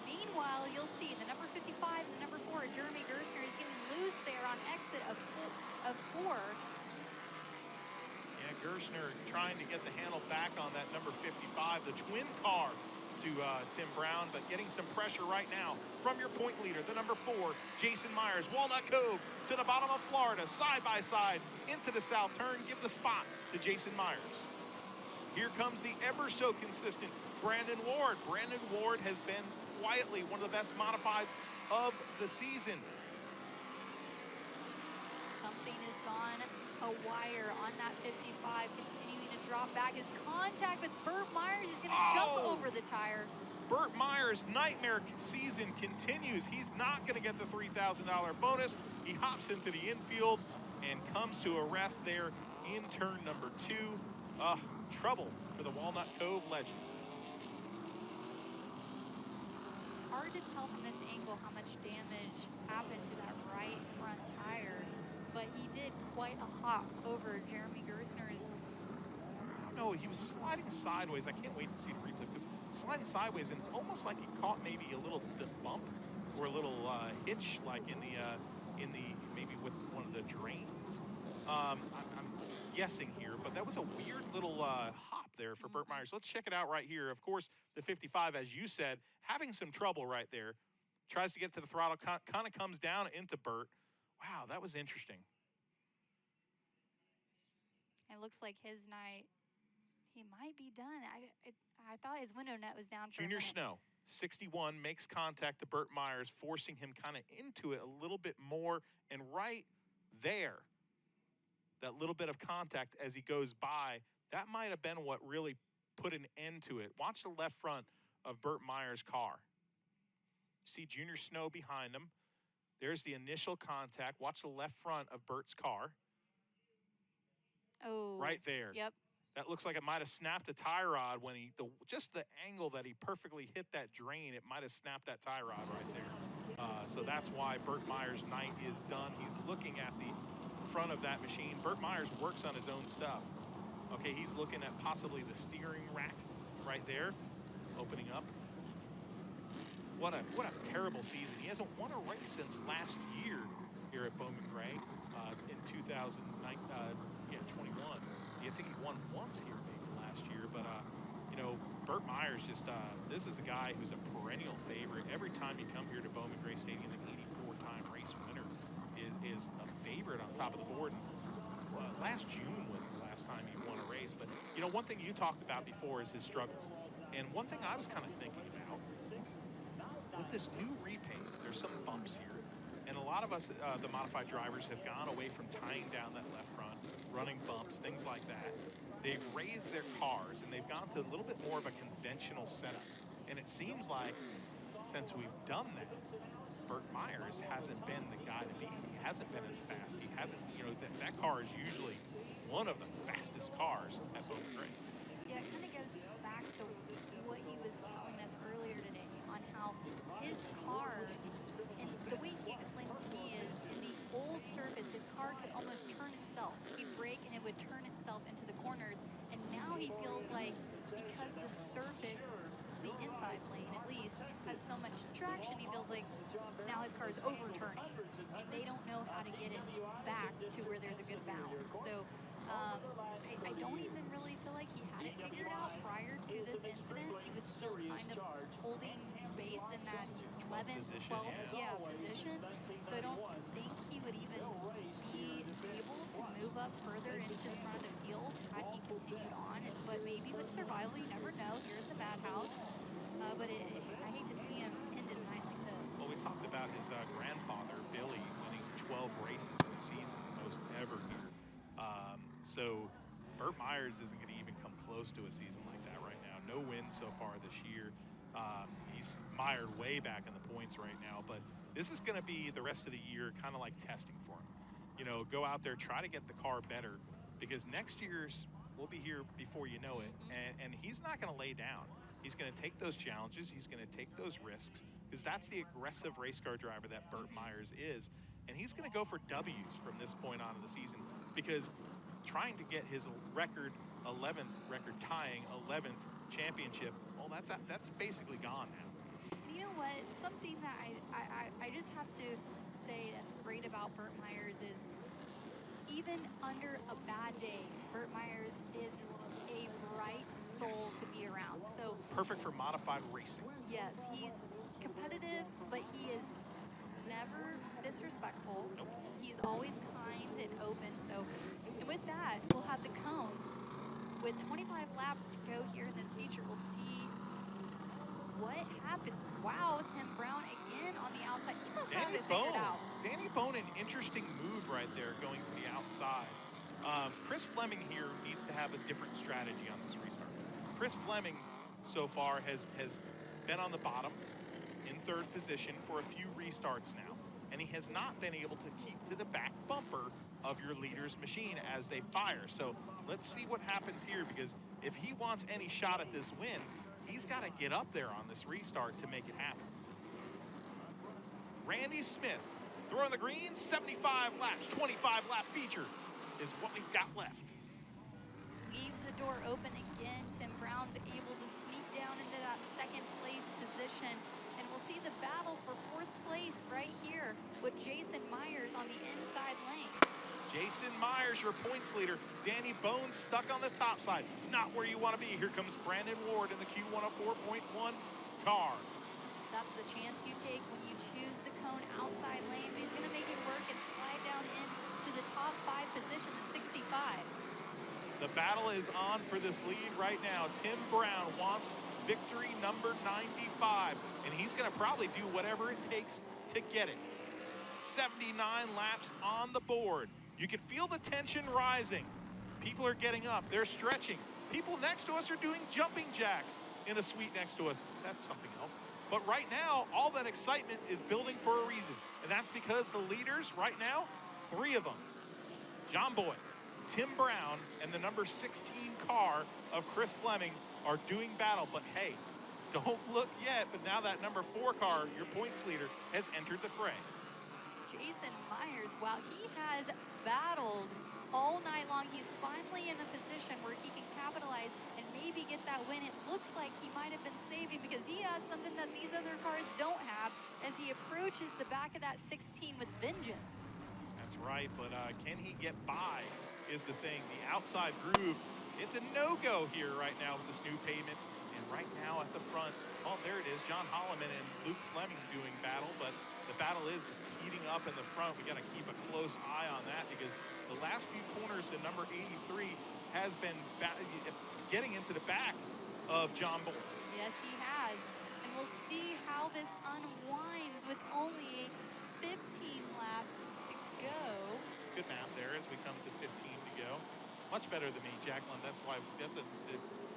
Meanwhile, you'll see the number 55 and the number 4, Jeremy Gerstner, is getting loose there on exit of 4. Yeah, Gerstner trying to get the handle back on that number 55, the twin car to Tim Brown, but getting some pressure right now from your point leader, the number 4, Jason Myers. Walnut Cove to the bottom of Florida, side by side into the south turn. Give the spot to Jason Myers. Here comes the ever so consistent Brandon Ward. Brandon Ward has been quietly one of the best modifieds of the season. Something has gone awire on that 55, continuing to drop back. His contact with Burt Myers is going to jump over the tire. Burt Myers' nightmare season continues. He's not going to get the $3,000 bonus. He hops into the infield and comes to a rest there in turn number 2. Trouble for the Walnut Cove legend. Hard to tell from this angle how much damage happened to that right front tire. but he did quite a hop over Jeremy Gersner's. No, he was sliding sideways. I can't wait to see the replay because sliding sideways, and it's almost like he caught maybe a little bump or a little hitch, like in the maybe with one of the drains. I'm guessing here, but that was a weird little hop there for Burt Myers. Let's check it out right here. Of course, the 55, as you said, having some trouble right there. Tries to get to the throttle, kind of comes down into Burt. Wow, that was interesting. It looks like his night, he might be done. I thought his window net was down for Junior a minute. Snow, 61, makes contact to Burt Myers, forcing him kind of into it a little bit more. And right there, that little bit of contact as he goes by, that might have been what really put an end to it. Watch the left front of Burt Myers' car. See Junior Snow behind him. There's the initial contact. Watch the left front of Burt's car. Oh. Right there. Yep. That looks like it might have snapped a tie rod when just the angle that he perfectly hit that drain, it might have snapped that tie rod right there. So that's why Burt Myers' night is done. He's looking at the front of that machine. Burt Myers works on his own stuff. Okay, he's looking at possibly the steering rack right there, opening up. What a terrible season. He hasn't won a race since last year here at Bowman Gray in 2021. I think he won once here maybe last year, but you know, Burt Myers just this is a guy who's a perennial favorite. Every time you come here to Bowman Gray Stadium, the 84-time race winner is a favorite on top of the board. Last June was the last time he won a race, but you know, one thing you talked about before is his struggles, and one thing I was kind of thinking about with this new repaint, there's some bumps here. And a lot of us, the modified drivers, have gone away from tying down that left front, running bumps, things like that. They've raised their cars, and they've gone to a little bit more of a conventional setup. And it seems like since we've done that, Burt Myers hasn't been the guy to beat. He hasn't been as fast. He hasn't, you know, that car is usually one of the fastest cars at Bowman Gray. Yeah, it kind of goes back to what he was telling us earlier today on how his car, and the way he explained it to me is in the old surface, his car could almost turn itself. He'd brake and it would turn itself into the corners. And now he feels like because the surface, the inside lane at least, has so much traction, he feels like now his car is overturning. And they don't know how to get it back to where there's a good balance. So I don't even really feel like he had it figured out prior to this incident. He was still kind of holding space in that 11th, 12th position. So I don't think he would even be able to move up further into the front of the field had he continued on. But maybe with survival, you never know here at the Madhouse. But I hate to see him end his night like this. Well, we talked about his grandfather, Billy, winning 12 races in a season, the most ever here. So Burt Myers isn't going to even come close to a season like that right now. No wins so far this year. He's mired way back in the points right now, but this is going to be the rest of the year kind of like testing for him. You know, go out there, try to get the car better, because next year's we'll be here before you know it, and he's not going to lay down. He's going to take those challenges. He's going to take those risks, because that's the aggressive race car driver that Burt Myers is. And he's going to go for W's from this point on in the season, because trying to get his record 11th, record tying 11th championship, well, that's basically gone now. And you know what? Something that I just have to say that's great about Burt Myers is even under a bad day, Burt Myers is a bright soul to be around. So perfect for modified racing. Yes, he's competitive, but he is never disrespectful. Nope. He's always kind and open. So, and with that, we'll have the cone. With 25 laps to go here in this feature, we'll see what happened. Wow, Tim Brown again on the outside. He must have it figured out. Danny Bowman, an interesting move right there, going to the outside. Chris Fleming here needs to have a different strategy on this restart. Chris Fleming so far has been on the bottom in third position for a few restarts now, and he has not been able to keep to the back bumper of your leader's machine as they fire. So let's see what happens here, because if he wants any shot at this win, he's got to get up there on this restart to make it happen. Randy Smith Throwing the green, 75 laps, 25 lap feature is what we've got left. Leaves the door open again. Tim Brown's able to sneak down into that second place position. And we'll see the battle for fourth place right here with Jason Myers on the inside lane. Jason Myers, your points leader. Danny Bones stuck on the top side. Not where you want to be. Here comes Brandon Ward in the Q104.1 car. That's the chance you take when you choose the cone outside lane. But he's going to make it work and slide down into the top 5 position at 65. The battle is on for this lead right now. Tim Brown wants victory number 95, and he's going to probably do whatever it takes to get it. 79 laps on the board. You can feel the tension rising. People are getting up. They're stretching. People next to us are doing jumping jacks in a suite next to us. That's something else. But right now, all that excitement is building for a reason, and that's because the leaders right now, 3 of them, John Boy, Tim Brown, and the number 16 car of Chris Fleming are doing battle. But hey, don't look yet, but now that number 4 car, your points leader, has entered the fray. Jason Myers, wow, he has battled all night long. He's finally in a position where he can capitalize and maybe get that win. It looks like he might have been saving because he has something that these other cars don't have as he approaches the back of that 16 with vengeance. That's right, but can he get by is the thing. The outside groove, it's a no-go here right now with this new pavement. And right now at the front, oh, there it is, John Holloman and Luke Fleming doing battle, but the battle is heating up in the front. We got to keep a close eye on that because the last few corners, the number 83 has been getting into the back of John Boy. Yes, he has. And we'll see how this unwinds with only 15 laps to go. Good math there as we come to 15 to go. Much better than me, Jacqueline. That's why the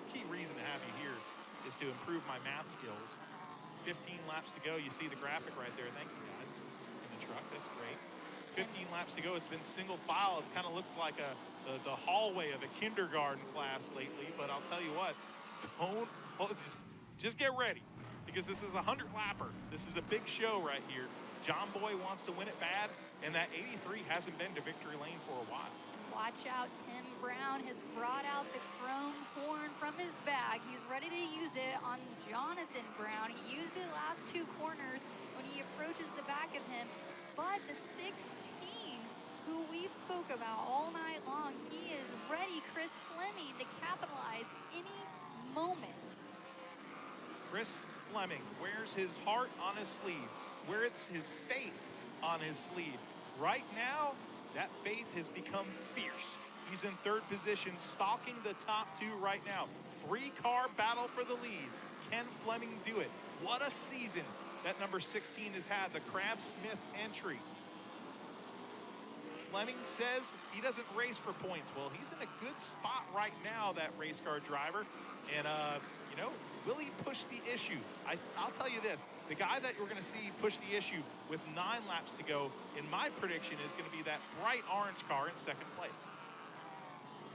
key reason to have you here is to improve my math skills. 15 laps to go. You see the graphic right there. Thank you guys in the truck. That's great. 15 laps to go. It's been single file. It's kind of looked like the hallway of a kindergarten class lately. But I'll tell you what, just get ready because this is a 100-lapper. This is a big show right here. John Boy wants to win it bad, and that 83 hasn't been to victory lane for a while. Watch out, Tim Brown has brought out the chrome horn from his bag. He's ready to use it on Jonathan Brown. He used it last 2 corners when he approaches the back of him. But the 16, who we've spoke about all night long, he is ready, Chris Fleming, to capitalize any moment. Chris Fleming wears his heart on his sleeve, wears his faith on his sleeve. Right now, that faith has become fierce. He's in 3rd position, stalking the top 2 right now. 3-car battle for the lead. Can Fleming do it? What a season that number 16 has had, the Crab Smith entry. Fleming says he doesn't race for points. Well, he's in a good spot right now, that race car driver. And, you know, will he push the issue? I'll tell you this. The guy that we're going to see push the issue with 9 laps to go, in my prediction, is going to be that bright orange car in 2nd place.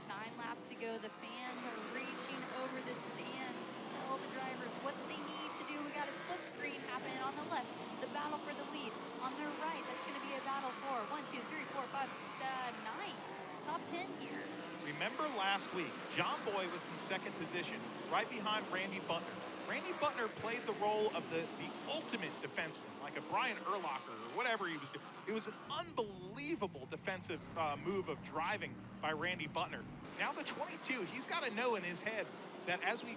9 laps to go. The fans are reaching over the stands to tell the drivers what they need to do. We got a split screen happening on the left. The battle for the lead. On the right, that's going to be a battle for 1, 2, 3, 4, 5, 9. Top 10 here. Remember last week, John Boy was in 2nd position, right behind Randy Butner. Randy Butner played the role of the ultimate defenseman, like a Brian Urlacher or whatever he was doing. It was an unbelievable defensive move of driving by Randy Butner. Now the 22, he's got to know in his head that as we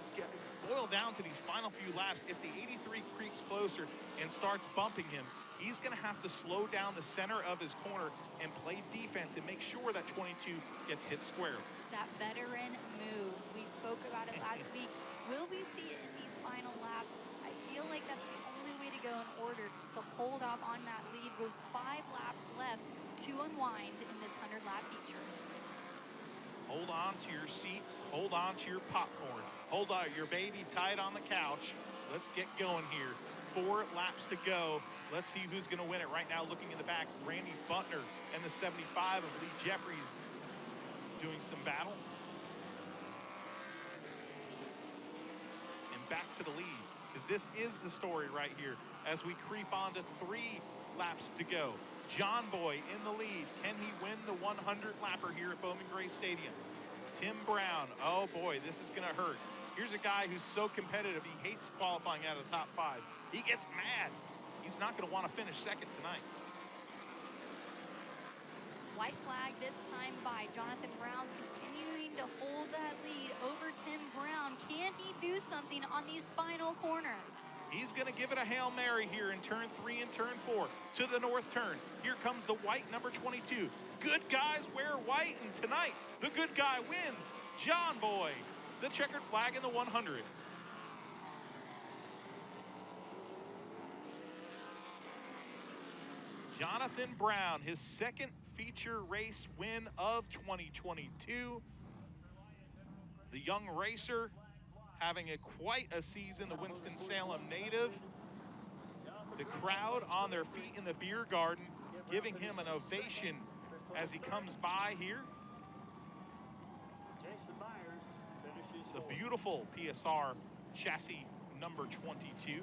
boil down to these final few laps, if the 83 creeps closer and starts bumping him, he's going to have to slow down the center of his corner and play defense and make sure that 22 gets hit squarely. That veteran move, we spoke about it last week. Will we see it in these final laps? I feel like that's the only way to go in order to hold off on that lead with 5 laps left to unwind in this 100-lap feature. Hold on to your seats. Hold on to your popcorn. Hold on, your baby tied on the couch. Let's get going here. 4 laps to go. Let's see who's going to win it right now. Looking in the back, Randy Butner and the 75 of Lee Jeffries doing some battle. And back to the lead, because this is the story right here as we creep on to 3 laps to go. John Boy in the lead. Can he win the 100 lapper here at Bowman Gray Stadium? Tim Brown, oh boy, this is gonna hurt. Here's a guy who's so competitive, he hates qualifying out of the top 5. He gets mad. He's not gonna wanna finish second tonight. White flag this time by Jonathan Brown's continuing to hold that lead over Tim Brown. Can he do something on these final corners? He's gonna give it a Hail Mary here in turn 3 and turn 4 to the north turn. Here comes the white number 22. Good guys wear white, and tonight the good guy wins. John Boy, the checkered flag in the 100. Jonathan Brown, his second feature race win of 2022. The young racer having quite a season, the Winston-Salem native. The crowd on their feet in the beer garden, giving him an ovation as he comes by here. The beautiful PSR chassis number 22.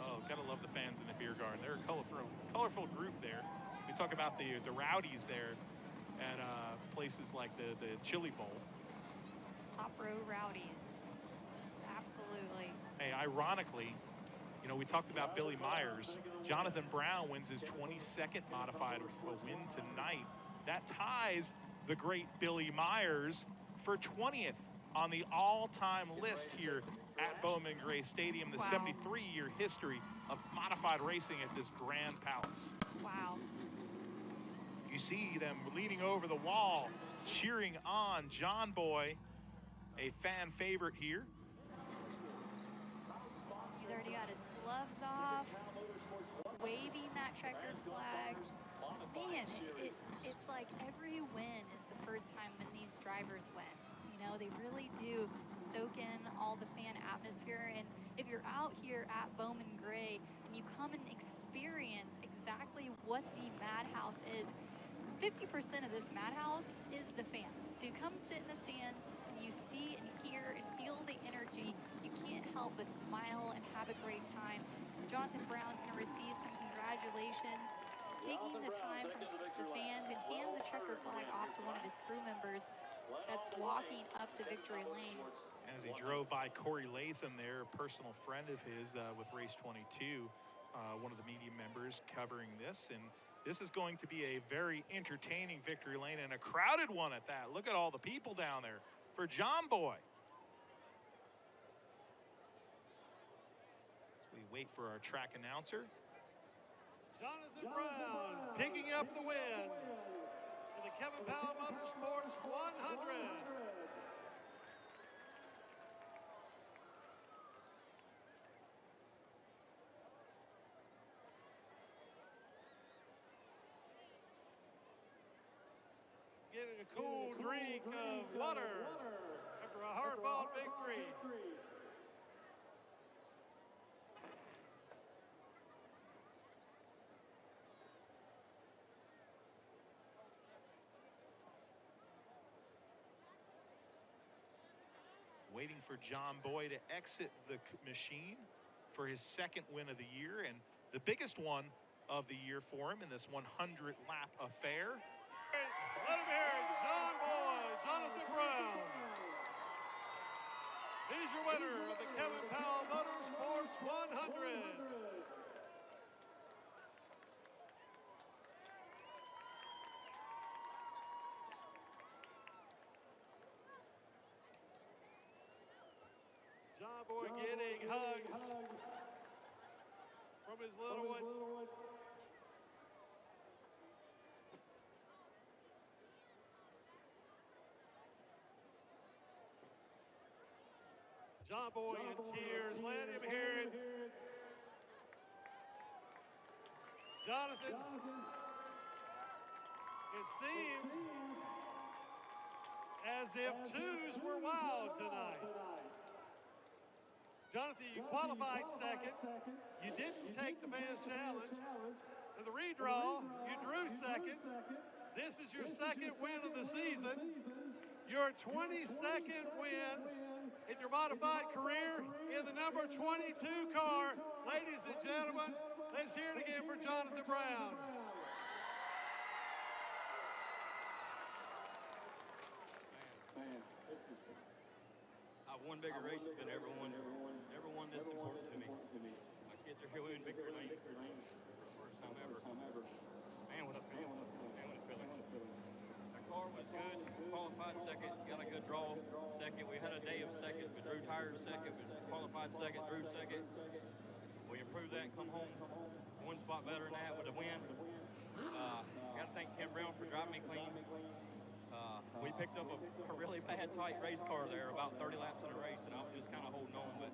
Oh, gotta love the fans in the beer garden. They're a colorful group there. We talk about the rowdies there at places like the Chili Bowl. Top row rowdies, absolutely. Hey, ironically, you know, we talked about Billy Myers. Jonathan Brown wins his 22nd modified win tonight. That ties the great Billy Myers for 20th on the all-time list here at Bowman Gray Stadium, the 73-year history of modified racing at this Grand Palace. Wow. You see them leaning over the wall, cheering on John Boy, a fan favorite here. He's already got his gloves off, waving that checkered flag. Man, it's like every win is the first time when these drivers win. You know, they really do soak in all the fan atmosphere. And if you're out here at Bowman Gray and you come and experience exactly what the Madhouse is, 50% of this Madhouse is the fans. So you come sit in the stands and you see and hear and feel the energy. You can't help but smile and have a great time. Jonathan Brown's going to receive some congratulations, taking the time from the fans, and hands the checkered flag off to one of his crew members that's walking up to victory lane. As he drove by Corey Latham there, a personal friend of his with Race 22, one of the media members covering this. And this is going to be a very entertaining victory lane, and a crowded one at that. Look at all the people down there for John Boy. As we wait for our track announcer. Jonathan Brown picking up the win in the Kevin Powell Motorsports 100. Getting a cool drink of water after a hard-fought victory. Waiting for John Boy to exit the machine for his second win of the year and the biggest one of the year for him in this 100-lap affair. Let him hear it, John Boy, Jonathan Brown. He's your winner of the Kevin Powell Motorsports 100. John Boy getting hugs from his little ones. John Boy in tears, let him hear it. Jonathan, it seemed as if twos were wild tonight. Jonathan, you qualified second. You didn't take the fans challenge. In the redraw, you drew second. This is your second win of the season. Your 22nd win in your modified career in the number 22 car. Ladies and gentlemen, let's hear it again for Jonathan Brown. I've won bigger races than never won this important to me. My kids are here winning big for me for the first time ever. Man, what a feeling. Man, what a feeling. The car was good, qualified second, got a good draw second. We had a day of second, we drew tires second, we qualified second, drew second. We improved that and come home one spot better than that with a win. Got to thank Tim Brown for driving me clean. We picked up a really bad, tight race car there, about 30 laps in a race, and I was just kind of holding on, but,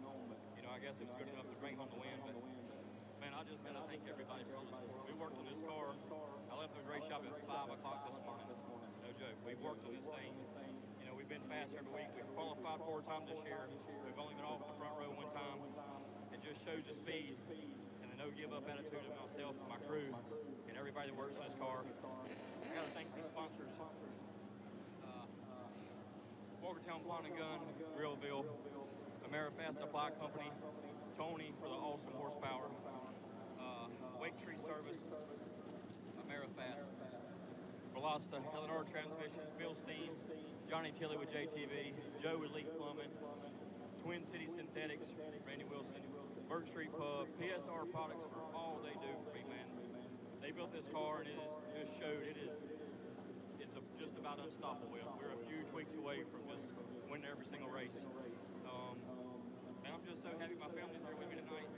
you know, I guess it was good enough to bring home the win, but, man, I just got to thank everybody for all the support. We worked on this car. I left the race shop at 5 o'clock this morning. No joke. We've worked on this thing. You know, we've been fast every week. We've qualified 4 times this year. We've only been off the front row 1 time. It just shows the speed and the no-give-up attitude of myself and my crew and everybody that works on this car. I got to thank these sponsors. Walkertown Pawn and Gun, Grillville, AmeriFast Supply Company, Tony for the awesome horsepower, Wake Tree Service, AmeriFast, Velosta, Eleanor Transmissions, Bill Steen, Johnny Tilley with JTV, Joe with Leak Plumbing, Twin City Synthetics, Randy Wilson, Birch Street Pub, PSR Products for all they do for me, man. They built this car and it is, just showed it's just about unstoppable. We're a few tweaks away from just winning every single race. And I'm just so happy my family's here with me tonight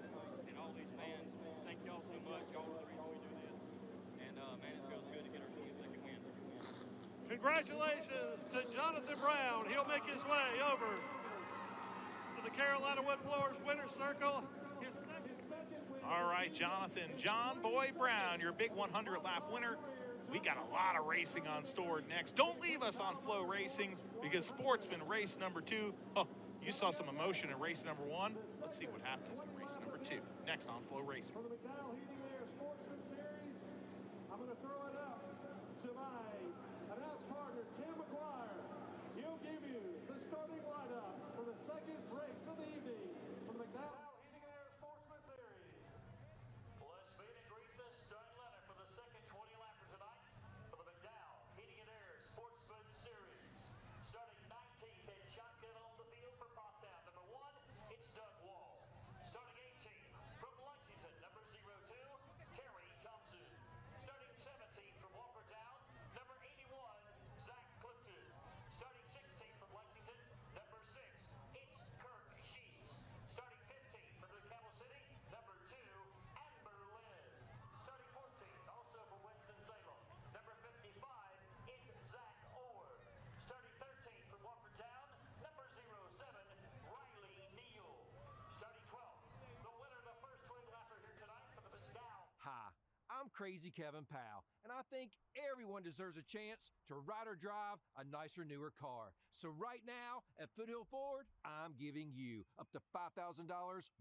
and all these fans. Thank y'all so much. Y'all are the reason we do this. And man, it feels good to get our 22nd win. Congratulations to Jonathan Brown. He'll make his way over to the Carolina Wood Floors Winner's Circle. His second win. All right, Jonathan, John Boy Brown, your big 100-lap winner. We got a lot of racing on store next. Don't leave us on Flow Racing because Sportsman race number 2. Oh, you saw some emotion in race number 1. Let's see what happens in race number 2. Next on Flow Racing. For the McDowell Heating Air Sportsman Series, I'm going to throw it up to my announce partner, Tim McGuire. He'll give you the starting lineup for the second race of the evening for the McDowell Heating Air Sportsman Series. Let's meet and greet the starting lineup for the second 20-lapper tonight for the McDowell Heating and Air Sportsman Series. Starting 19th in shotgun on the field for Pomptown. Number 1, it's Doug Wall. Starting 18th from Lexington, number 02, Terry Thompson. Starting 17th from Walkertown, number 81, Zach Clifton. Starting 16th from Lexington, number 6, it's Kirk Sheets. Starting 15th from the Camel City, number 2, Amber Lynn. Starting 14th, also from Winston-Salem, number 55, it's Zach Orr. Starting 13th from Walkertown, number 07, Riley Neal. Starting 12th, the winner of the first 20-lapper here tonight for the McDowell. Hi, I'm Crazy Kevin Powell, and I think everyone deserves a chance to ride or drive a nicer, newer car. So right now, at Foothill Ford, I'm giving you up to $5,000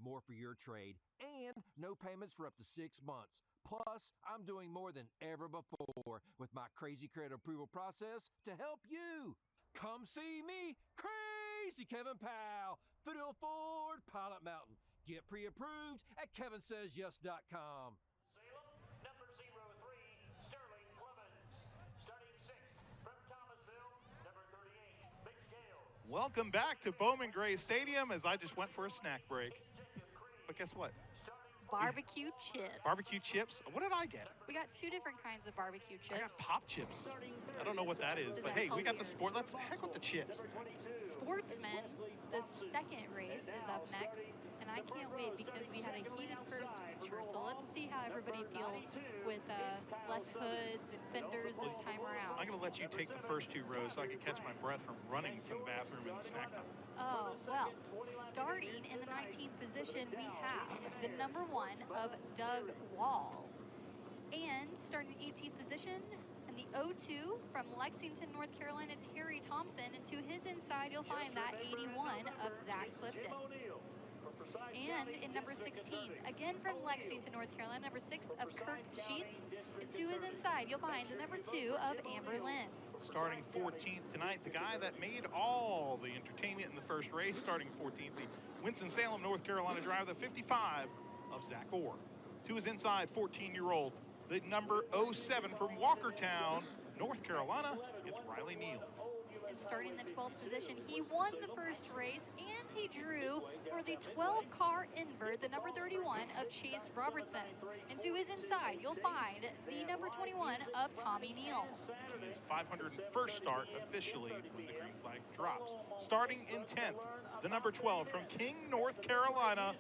more for your trade and no payments for up to 6 months. Plus, I'm doing more than ever before with my crazy credit approval process to help you. Come see me, Crazy Kevin Powell, Foothill Ford, Pilot Mountain. Get pre-approved at kevinsays.yes.com. Salem, number 03, Sterling Clemens. Starting 6th from Thomasville, number 38, Big Gale. Welcome back to Bowman Gray Stadium as I just went for a snack break. But guess what? Barbecue chips. Barbecue chips. What did I get? We got 2 different kinds of barbecue chips. I got pop chips. I don't know what that is, Does but that hey, we got the healthier? sport. Let's heck with the chips. Sportsman, the second race is up next, and I can't wait because we had a heated first feature. So let's see how everybody feels with less hoods and fenders this time around. I'm going to let you take the first 2 rows so I can catch my breath from running from the bathroom in the snack time. Oh, well, starting in the 19th position, we have the number 1 of Doug Wall. And starting in the 18th position, in the 02 from Lexington, North Carolina, Terry Thompson. And to his inside, you'll find that 81 of Zach Clifton. And in number 16, again from Lexington, North Carolina, number 6 of Kirk Sheets. And to his inside, you'll find the number 2 of Amber Lynn. Starting 14th tonight, the guy that made all the entertainment in the first race, starting 14th, the Winston-Salem, North Carolina driver, the 55 of Zach Orr. To his inside, 14-year-old, the number 07 from Walkertown, North Carolina, it's Riley Neal. And starting in the 12th position, he won the first race, and he drew for the 12-car invert, the number 31 of Chase Robertson. And to his inside, you'll find the number 21 of Tommy Neal. His 501st start officially when the green flag drops. Starting in 10th, the number 12 from King, North Carolina,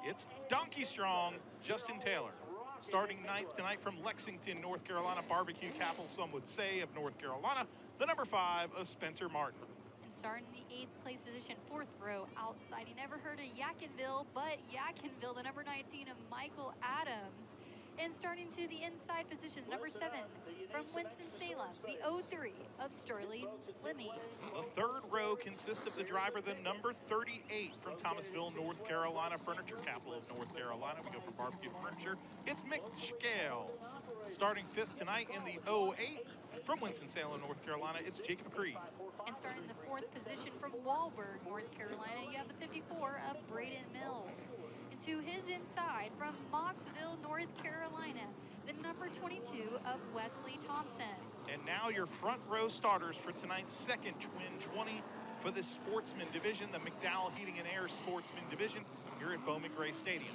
it's Donkey Strong, Justin Taylor. Starting 9th tonight from Lexington, North Carolina, barbecue capital, some would say, of North Carolina, the number 5 of Spencer Martin. And starting in the 8th place position, 4th row outside. You never heard of Yadkinville, but Yadkinville, the number 19 of Michael Adams. And starting to the inside position, number 7 from Winston-Salem, the 03 of Sterling Lemmy. The 3rd row consists of the driver, the number 38 from Thomasville, North Carolina, furniture capital of North Carolina. We go for barbecue furniture. It's Mick Scales. Starting 5th tonight in the 08 from Winston-Salem, North Carolina, it's Jacob Creed. And starting in the 4th position from Walburg, North Carolina, you have the 54 of Braden Mills. And to his inside from Mocksville, North Carolina, the number 22 of Wesley Thompson. And now your front row starters for tonight's second Twin 20 for the Sportsman Division, the McDowell Heating and Air Sportsman Division here at Bowman Gray Stadium.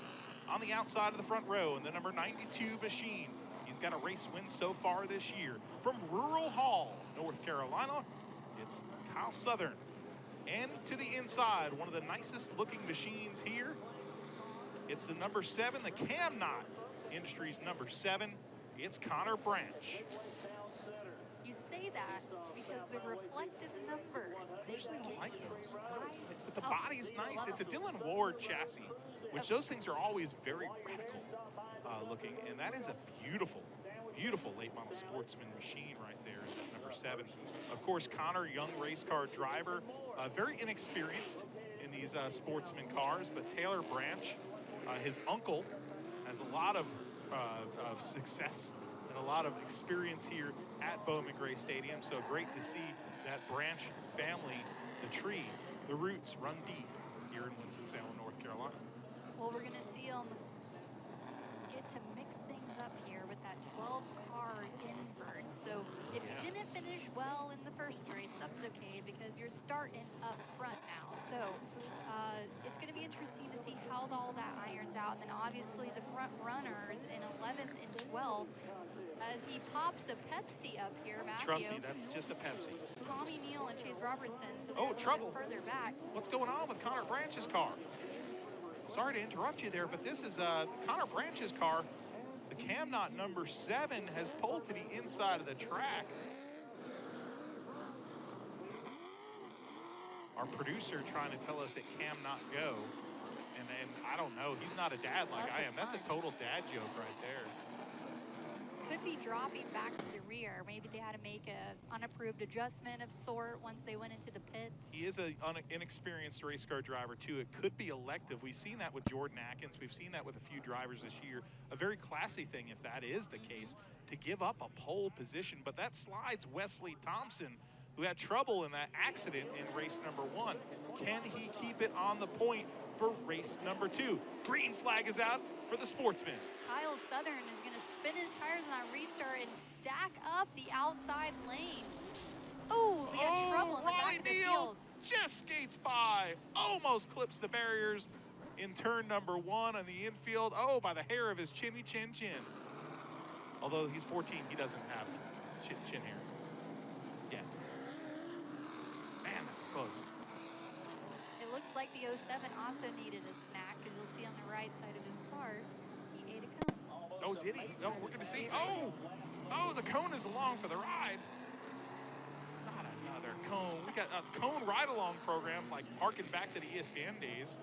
On the outside of the front row, in the number 92 Machine, he's got a race win so far this year. From Rural Hall, North Carolina, it's Kyle Southern. And to the inside, one of the nicest looking machines here, it's the number 7, the Cam Knot Industries number 7. It's Connor Branch. You say that because the reflective numbers. I usually don't like those. But the body's nice. It's a Dylan Ward chassis, which those things are always very radical looking. And that is a beautiful, beautiful late model sportsman machine right there, number 7. Of course, Connor, young race car driver, very inexperienced in these sportsman cars, but Taylor Branch, his uncle, has a lot of success and a lot of experience here at Bowman Gray Stadium. So great to see that Branch family, the tree, the roots run deep here in Winston-Salem, North Carolina. Well, we're going to see them get to mix things up here with that 12-car invert. So if you didn't finish well in the first race, that's okay because you're starting up front now. So it's going to be interesting to see how all that irons out. And then obviously the front runners in 11th and 12th, as he pops a Pepsi up here, Matthew. Trust me, that's just a Pepsi. Tommy Neal and Chase Robertson. So Oh, trouble. Further back. What's going on with Connor Branch's car? Sorry to interrupt you there, but this is Connor Branch's car. The Cam Knot number 7 has pulled to the inside of the track. Our producer trying to tell us it Cam Knot go. And I don't know, he's not a dad like I am. That's a total dad joke right there. Could be dropping back to the rear. Maybe they had to make a unapproved adjustment of sort once they went into the pits. He is an inexperienced race car driver too. It could be elective. We've seen that with Jordan Atkins. We've seen that with a few drivers this year. A very classy thing, if that is the case, to give up a pole position. But that slides Wesley Thompson, who had trouble in that accident in race number 1. Can he keep it on the point for race number 2? Green flag is out for the Sportsman. Kyle Southern is going to spin his tires on that restart and stack up the outside lane. Oh, we got trouble in the back of the Neal field. just skates by, almost clips the barriers in turn number 1 on the infield. Oh, by the hair of his chinny chin chin. Although he's 14, he doesn't have chin hair. Yeah. Man, that was close. It looks like the 07 also needed a snack, because you'll see on the right side of his car, he ate a cone. Oh, did he? No, we're going to see. Oh, the cone is along for the ride. Not another cone. We got a cone ride-along program, like harking back to the ESPN days.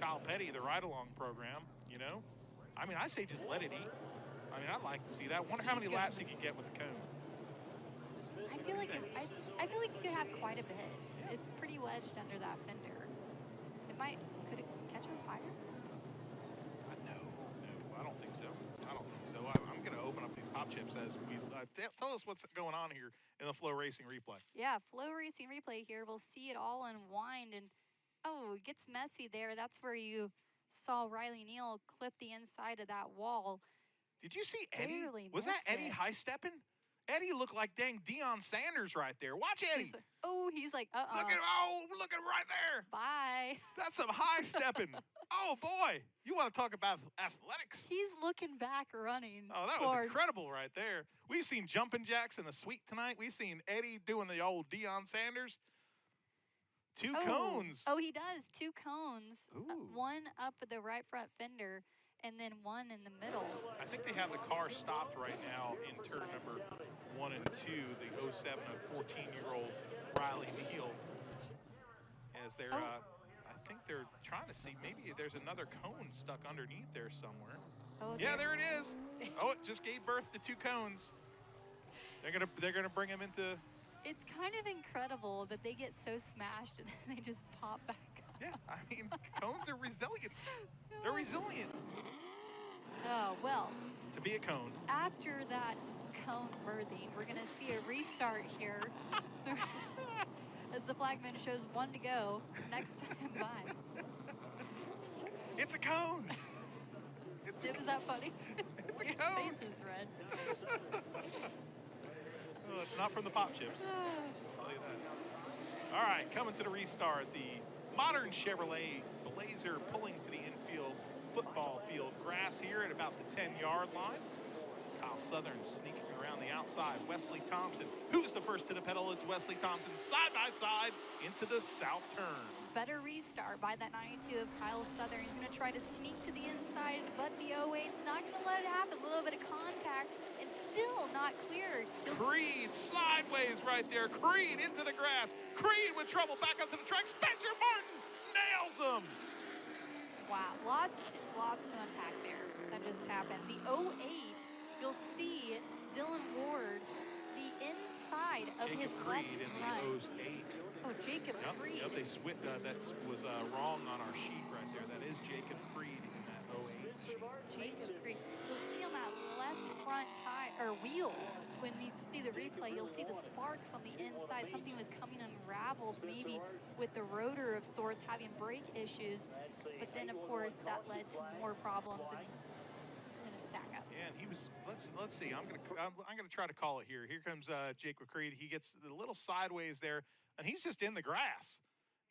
Kyle Petty, the ride-along program, you know? I mean, I say just let it eat. I mean, I'd like to see that. Wonder how many laps he could get with the cone. I feel like you could have quite a bit. It's pretty wedged under that fender. Could it catch on fire? No, I don't think so. I'm going to open up these pop chips as we tell us what's going on here in the Flow Racing replay. Yeah, Flow Racing replay here. We'll see it all unwind, and oh, it gets messy there. That's where you saw Riley Neal clip the inside of that wall. Did you see Eddie? Barely Was that missed Eddie it. high-stepping? Eddie looked like dang Deion Sanders right there. Watch Eddie. He's like, Look at right there. Bye. That's some high-stepping. Oh, boy. You want to talk about athletics? He's looking back running. Oh, that was incredible right there. We've seen jumping jacks in the suite tonight. We've seen Eddie doing the old Deion Sanders. Two cones. Oh, he does. 2 cones. Ooh. One up at the right front fender, and then one in the middle. I think they have the car stopped right now in turn number 1 and 2, the 07 of 14-year-old Riley Neal. As they're, I think they're trying to see maybe there's another cone stuck underneath there somewhere. Oh, yeah, there it is. Oh, it just gave birth to 2 cones. They're gonna bring him into. It's kind of incredible that they get so smashed and then they just pop back up. Yeah, I mean, cones are resilient. They're resilient. Oh, well. To be a cone. After that cone birthing, we're going to see a restart here as the flagman shows 1 to go next time by. It's a cone. Was that funny? It's a Your cone. face is red. Oh, it's not from the pop chips. I'll tell you that. All right, coming to the restart, the modern Chevrolet Blazer pulling to the infield football field grass here at about the 10-yard line. Kyle Southern sneaking around the outside. Wesley Thompson, who's the first to the pedal? It's Wesley Thompson, side by side into the south turn. Better restart by that 92 of Kyle Southern. He's going to try to sneak to the inside, but the 08's not going to let it happen. A little bit of contact and still not clear. Creed sideways right there. Creed into the grass. Creed with trouble back up to the track. Spencer Martin nails him. Wow, lots to unpack there. That just happened. The 08, you'll see Dylan Ward, the inside of Jacob his Creed left in front. the 08. Oh, Jacob Creed. Yep, they switched. That was wrong on our sheet right there. That is Jacob Creed in that 08 sheet. Jacob Creed. You'll see on that left front wheel, when you see the replay, you'll see the sparks on the inside. Something was coming unraveled, maybe with the rotor of sorts, having brake issues. But then, of course, that led to more problems and a stack up. Yeah, and he was. Let's see. I'm gonna try to call it here. Here comes Jacob Creed. He gets a little sideways there, and he's just in the grass.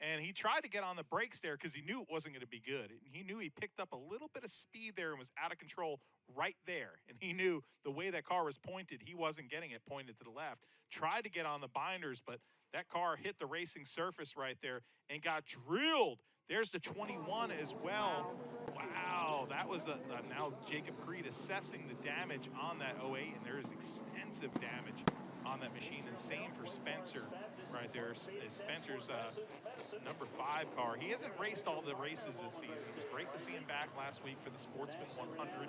And he tried to get on the brakes there because he knew it wasn't going to be good. He knew he picked up a little bit of speed there and was out of control right there. And he knew the way that car was pointed, he wasn't getting it pointed to the left. Tried to get on the binders, but that car hit the racing surface right there and got drilled. There's the 21 as well. Wow, that was now Jacob Creed assessing the damage on that 08, and there is extensive damage on that machine. And same for Spencer right there. Spencer's number 5 car. He hasn't raced all the races this season. It was great to see him back last week for the Sportsman 100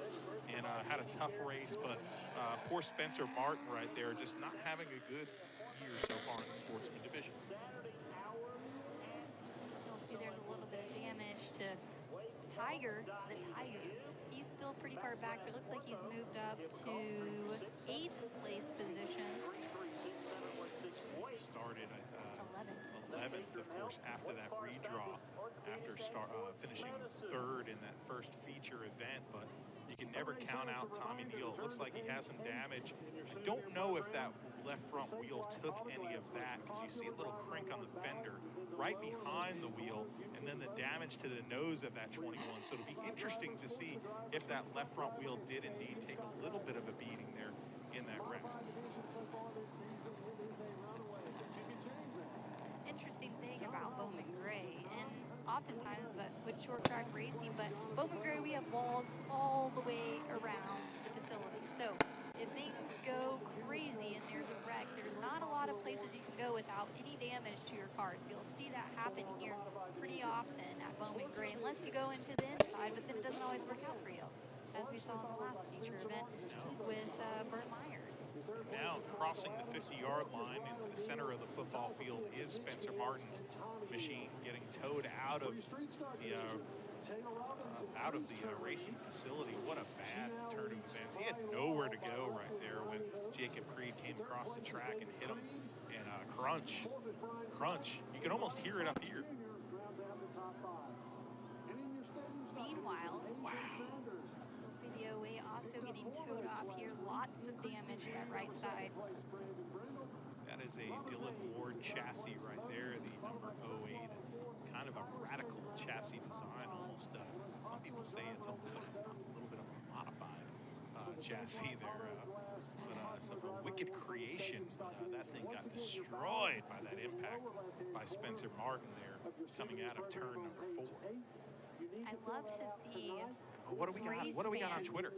and had a tough race, but poor Spencer Martin right there, just not having a good year so far in the Sportsman division. You'll see there's a little bit of damage to Tiger, the Tiger. He's still pretty far back, but it looks like he's moved up to 8th place position. Started 11th, of course, after that redraw, after finishing 3rd in that first feature event, but you can never count out Tommy Neal. It looks like he has some damage. I don't know if that left front wheel took any of that, because you see a little crink on the fender right behind the wheel, and then the damage to the nose of that 21. So it'll be interesting to see if that left front wheel did indeed take a little bit of a beating there in that wreck. Interesting thing about Bowman Gray, and oftentimes, but with short track racing, but Bowman Gray, we have walls all the way around the facility. So if things go crazy and there's a wreck, there's not a lot of places you can go without any damage to your car. So you'll see that happen here pretty often at Bowman Gray, unless you go into the inside, but then it doesn't always work out for you, as we saw in the last feature event with Burt Myers. Now crossing the 50-yard line into the center of the football field is Spencer Martin's machine, getting towed out of the out of the racing facility. What a bad turn of events. He had nowhere to go right there when Jacob Creed came across the track and hit him. And crunch. You can almost hear it up here. Meanwhile, you'll see the 08 also getting towed off here. Lots of damage to that right side. That is a Dylan Ward chassis right there, the number 08. Kind of a radical chassis design, almost. Some people say it's almost a little bit of a modified chassis there. Some wicked creation. That thing got destroyed by that impact by Spencer Martin there, coming out of turn number 4. I love to see. What do we got? What do we got on Twitter?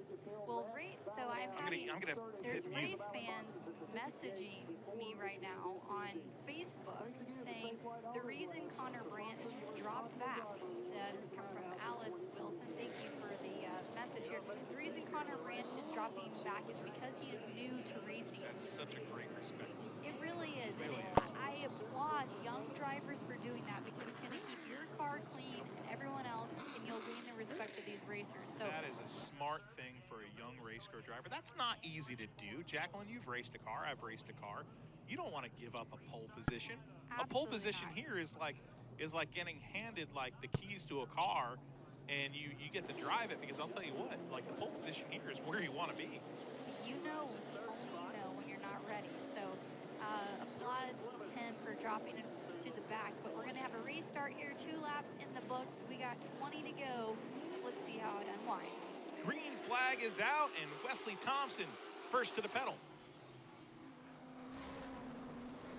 Well, so I'm gonna there's hit mute. race fans messaging me right now on Facebook saying the reason Connor Branch dropped back. That is coming from Alice Wilson. Thank you for the message here. The reason Connor Branch is dropping back is because he is new to racing. That's such a great respect. It really is. It really and is. I applaud young drivers for doing that because it's going to keep your car clean and everyone else, and you'll gain the respect of these racers. So that is a smart thing for a young race car driver. That's not easy to do. Jacqueline, you've raced a car. I've raced a car. You don't want to give up a pole position. Absolutely a pole position not. here is like getting handed like the keys to a car, and you get to drive it, because I'll tell you what, like the pole position here is where you want to be. You know, only you know when you're not ready. So applaud him for dropping it to the back. But we're going to have a restart here. 2 laps in the books. We got 20 to go. Let's see how it unwinds. Green flag is out, and Wesley Thompson first to the pedal.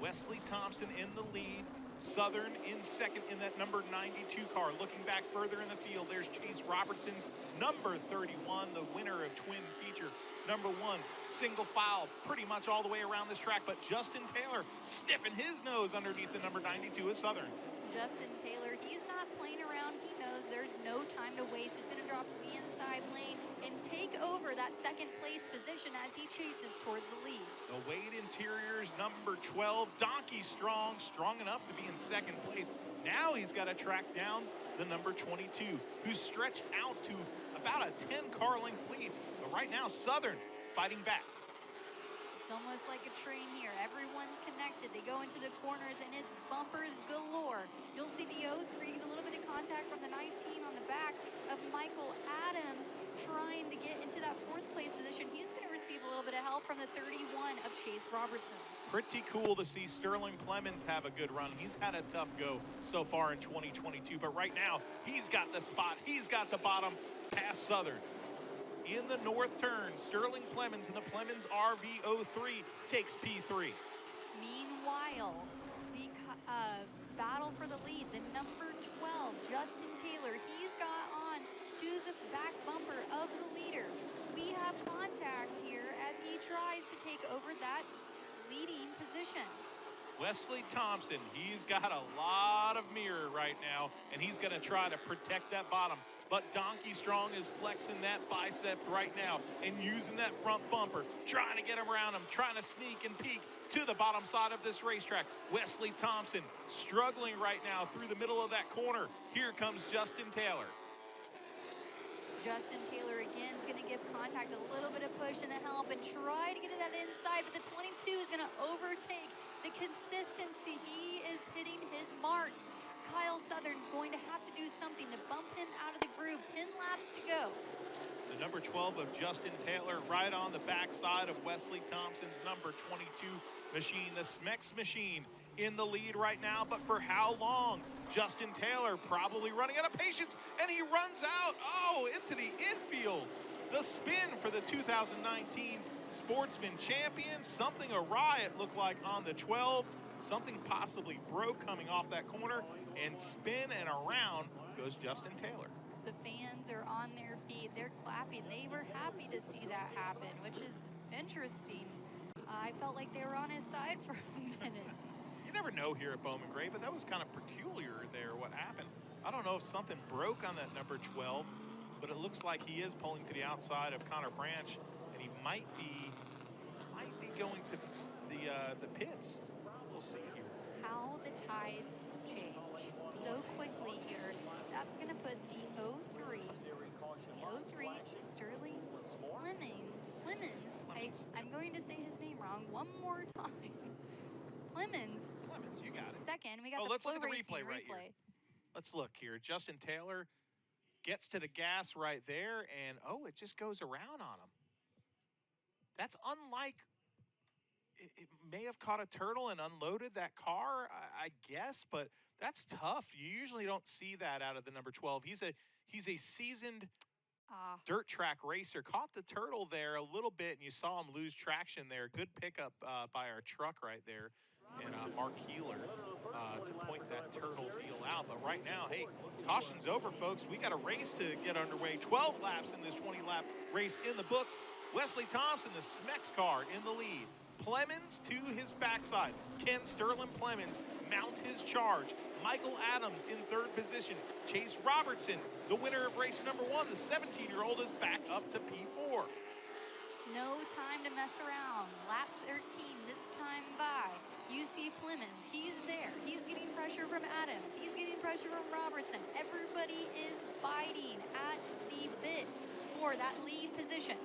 Wesley Thompson in the lead. Southern in second in that number 92 car. Looking back further in the field, there's Chase Robertson's number 31, the winner of Twin Feature. Number 1, single file, pretty much all the way around this track, but Justin Taylor sniffing his nose underneath the number 92 is Southern. Justin Taylor, he's not playing around. He knows there's no time to waste. He's going to drop to the inside lane and take over that second place position as he chases towards the lead. The Wade Interiors, number 12, Donkey strong enough to be in second place. Now he's got to track down the number 22, who's stretched out to about a 10-car length lead. But right now, Southern fighting back. It's almost like a train here. Everyone's connected. They go into the corners, and it's bumpers galore. You'll see the 03 getting a little bit of contact from the 19 on the back of Michael Adams, trying to get into that 4th place position. He's going to receive a little bit of help from the 31 of Chase Robertson. Pretty cool to see Sterling Clemens have a good run. He's had a tough go so far in 2022, but right now, he's got the spot. He's got the bottom past Southern. In the north turn, Sterling Clemens in the Clemens RV03 takes P3. Meanwhile, the battle for the lead, the number 12, Justin Taylor, he's got on to the back bumper of the leader. We have contact here as he tries to take over that leading position. Wesley Thompson, he's got a lot of mirror right now, and he's going to try to protect that bottom. But Donkey Strong is flexing that bicep right now and using that front bumper, trying to get him around him, trying to sneak and peek to the bottom side of this racetrack. Wesley Thompson struggling right now through the middle of that corner. Here comes Justin Taylor. Justin Taylor again is going to give contact a little bit of push and a help and try to get to that inside, but the 22 is going to overtake the consistency. He is hitting his marks. Kyle Southern's going to have to do something to bump him out of the groove. 10 laps to go. The number 12 of Justin Taylor right on the backside of Wesley Thompson's number 22 machine, the Smex machine, in the lead right now, but for how long? Justin Taylor probably running out of patience, and he runs out, into the infield. The spin for the 2019 Sportsman Champion. Something awry, it looked like, on the 12. Something possibly broke coming off that corner, and spin and around goes Justin Taylor. The fans are on their feet. They're clapping. They were happy to see that happen, which is interesting. I felt like they were on his side for a minute. You never know here at Bowman Gray, but that was kind of peculiar there, what happened. I don't know if something broke on that number 12, but it looks like he is pulling to the outside of Connor Branch, and he might be going to the pits. We'll see here. how the tides change so quickly here. That's going to put the 03, Sterling Clemens. I'm going to say his name wrong one more time. Clemens, You got it. second. We got the Let's look Flow at the Racing replay right here. Let's look here. Justin Taylor gets to the gas right there, and it just goes around on him. That's unlike, it may have caught a turtle and unloaded that car, I guess, but that's tough. You usually don't see that out of the number 12. He's a seasoned dirt track racer. Caught the turtle there a little bit, and you saw him lose traction there. Good pickup by our truck right there, and Mark Heeler to point that turtle deal out. But right now, hey, caution's over, folks. We got a race to get underway. 12 laps in this 20-lap race in the books. Wesley Thompson, the Smex car, in the lead. Clemens to his backside. Can Sterling Clemens mount his charge? Michael Adams in third position. Chase Robertson, the winner of race number 1, the 17-year-old, is back up to P4. No time to mess around. Lap 13 this time by. You see Clemens, he's there. He's getting pressure from Adams. He's getting pressure from Robertson. Everybody is biting at the bit for that lead position.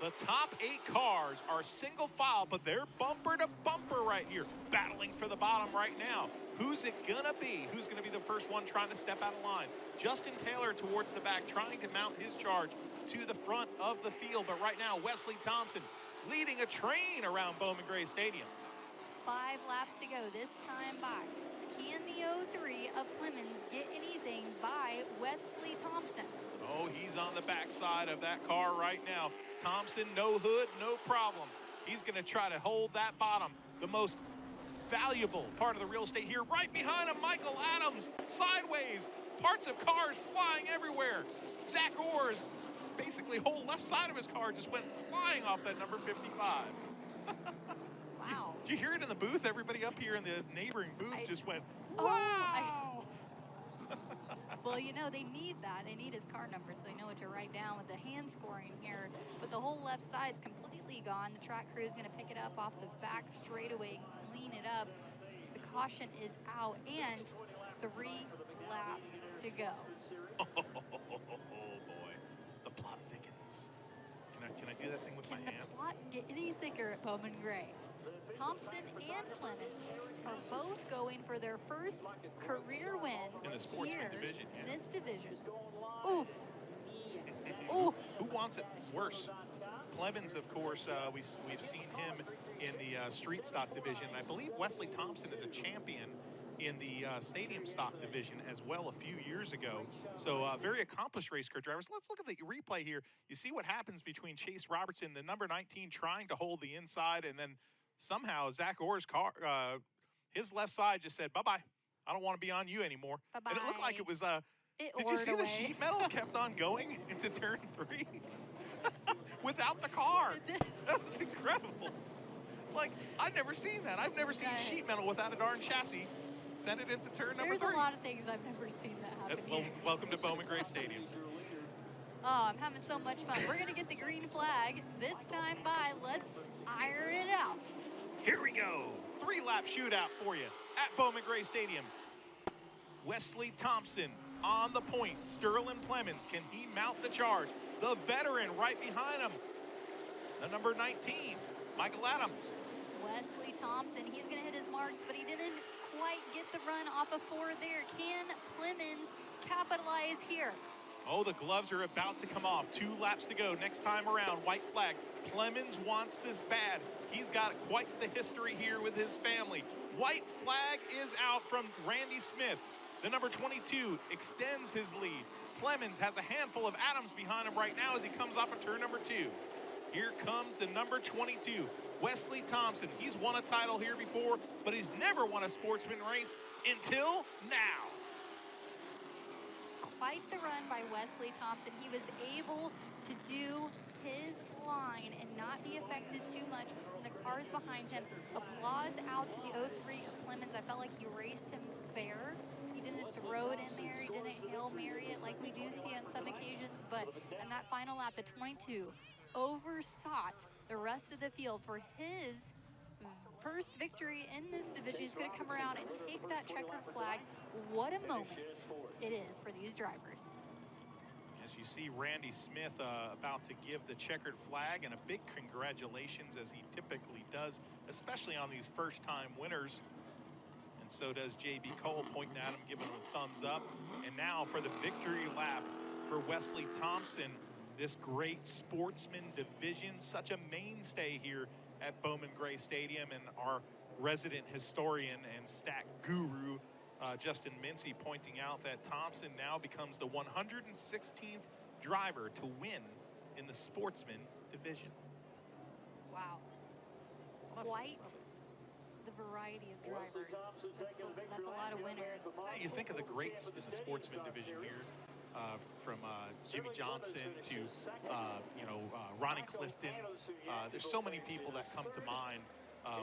The top 8 cars are single file, but they're bumper to bumper right here, battling for the bottom right now. Who's it gonna be? Who's gonna be the first one trying to step out of line? Justin Taylor towards the back, trying to mount his charge to the front of the field. But right now, Wesley Thompson leading a train around Bowman Gray Stadium. 5 laps to go this time by. Can the 03 of Clemens get anything by Wesley Thompson? Oh, he's on the backside of that car right now. Thompson, no hood, no problem. He's going to try to hold that bottom, the most valuable part of the real estate here. Right behind him, Michael Adams, sideways. Parts of cars flying everywhere. Zach Orr's basically whole left side of his car just went flying off that number 55. Wow. Did you hear it in the booth? Everybody up here in the neighboring booth just went, Oh, wow. Well, you know, they need that. They need his car number so they know what to write down with the hand scoring here. But the whole left side's completely gone. The track crew is going to pick it up off the back straightaway, clean it up. The caution is out, and 3 laps to go. Oh, boy. The plot thickens. Can I do that thing with my hand? Can the plot get any thicker at Bowman Gray? Thompson and Clemens are both going for their first career win In the sportsman here division, in yeah. this division. Ooh. Ooh. Who wants it worse? Clemens, of course, we've seen him in the street stock division. I believe Wesley Thompson is a champion in the stadium stock division as well a few years ago. So very accomplished race car drivers. Let's look at the replay here. You see what happens between Chase Robertson, the number 19, trying to hold the inside, and then somehow Zach Orr's car, his left side just said, bye-bye. I don't want to be on you anymore. Bye-bye. And it looked like it was, It did you see oared the away. sheet metal kept on going into turn 3 without the car? It did. That was incredible. Like, I've never seen that. I've never seen Right. sheet metal without a darn chassis. Send it into turn number There's 3. a lot of things I've never seen that happen Well, here. welcome to Bowman Gray Stadium. Oh, I'm having so much fun. We're going to get the green flag this time by. Let's iron it out. Here we go. 3-lap shootout for you at Bowman Gray Stadium. Wesley Thompson on the point. Sterling Clemens, can he mount the charge? The veteran right behind him. The number 19, Michael Adams. Wesley Thompson, he's going to hit his marks, but he didn't quite get the run off of 4 there. Can Clemens capitalize here? Oh, the gloves are about to come off. 2 laps to go. Next time around, white flag. Clemens wants this bad. He's got quite the history here with his family. White flag is out from Randy Smith. The number 22 extends his lead. Clemens has a handful of Adams behind him right now as he comes off of turn number 2. Here comes the number 22, Wesley Thompson. He's won a title here before, but he's never won a sportsman race until now. Quite the run by Wesley Thompson. He was able to do his line and not be affected too much from the cars behind him. Applause out to the 03 of Clemens. I felt like he raced him fair. He didn't throw it in there. He didn't Hail Mary it like we do see on some occasions. But in that final lap, the 22 oversought the rest of the field for his first victory in this division. He's going to come around and take that checkered flag. What a moment it is for these drivers. As you see Randy Smith about to give the checkered flag, and a big congratulations, as he typically does, especially on these first-time winners. And so does J.B. Cole, pointing at him, giving him a thumbs up. And now for the victory lap for Wesley Thompson, this great sportsman division, such a mainstay here at Bowman Gray Stadium. And our resident historian and stat guru, Justin Mincy, pointing out that Thompson now becomes the 116th driver to win in the sportsman division. Wow. Quite the variety of drivers. That's a lot of winners. Yeah, you think of the greats in the sportsman division here, from Jimmy Johnson to Ronnie Clifton. There's so many people that come to mind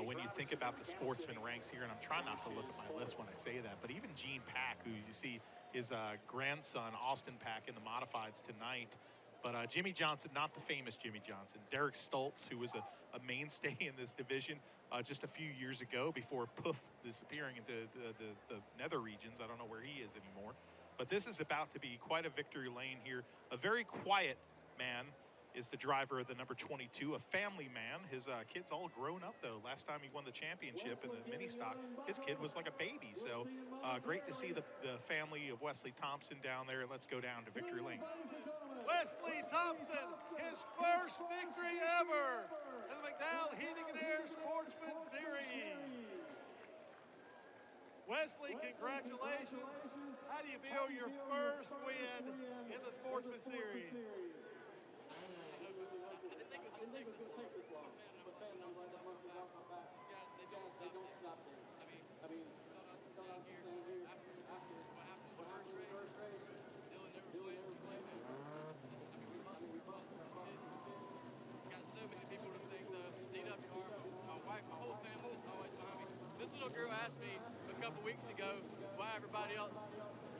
when you think about the sportsman ranks here, and I'm trying not to look at my list when I say that, but even Gene Pack, who you see his grandson Austin Pack in the modifieds tonight. But Jimmy Johnson, not the famous Jimmy Johnson. Derek Stoltz, who was a mainstay in this division just a few years ago before poof, disappearing into the nether regions. I don't know where he is anymore. But this is about to be quite a victory lane here. A very quiet man is the driver of the number 22, a family man. His kid's all grown up, though. Last time he won the championship in the mini stock, his kid was like a baby. So great to see the family of Wesley Thompson down there. Let's go down to victory lane. Wesley Thompson, his first victory ever in the McDowell Heating and Air Sportsman Series. Wesley, congratulations. How do you feel your first win in the Sportsman Series? I didn't think it was going to take this long. But man, I'm glad that month back. Guys, they don't stop there. I mean, thought I was saying here, after what happened to the first race, Dylan never flinched. He's like, man, we got so many people to thank, the DWR, my wife, my whole family that's always behind me. This little girl asked me a couple weeks ago why everybody else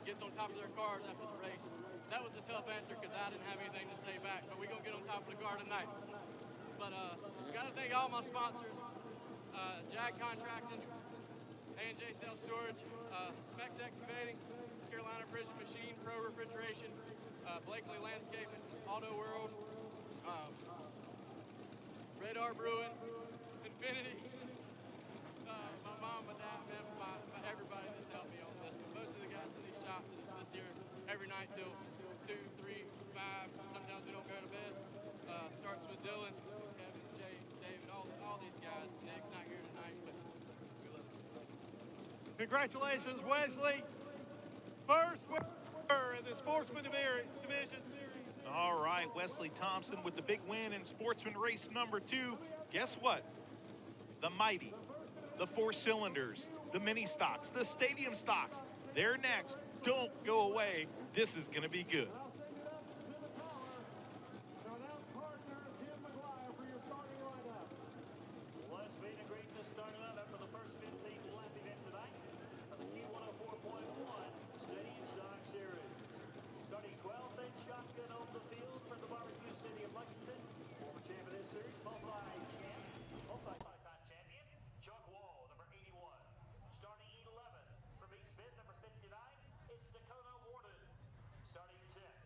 gets on top of their cars after the race. That was a tough answer because I didn't have anything to say back, but we're going to get on top of the car tonight. But got to thank all my sponsors, Jag Contracting, A&J Self Storage, Specs Excavating, Carolina Prison Machine, Pro Refrigeration, Blakely Landscaping, Auto World, Radar Brewing, Infinity, my mom, my dad, man, my everybody that's helped me on this. But most of the guys in these shops this year, every night till 2, 3, 5, sometimes we don't go to bed. Starts with Dylan, Kevin, Jay, David, all these guys. Nick's not here tonight, but we love him. Congratulations, Wesley. First winner in the Sportsman Division Series. All right, Wesley Thompson with the big win in sportsman race number 2. Guess what? The mighty, the 4 cylinders, the mini stocks, the stadium stocks, they're next. Don't go away. This is going to be good. Let's meet and greet the starting lineup for the first 15th lap event tonight of the Q104.1 Stadium Stock Series. Starting 12th and shotgun on the field from the barbecue city of Lexington. Former champ of this series, multi-time champion, Chuck Wall, number 81. Starting 11th from East Bend, number 59, it's Dakota Warden. Starting 10th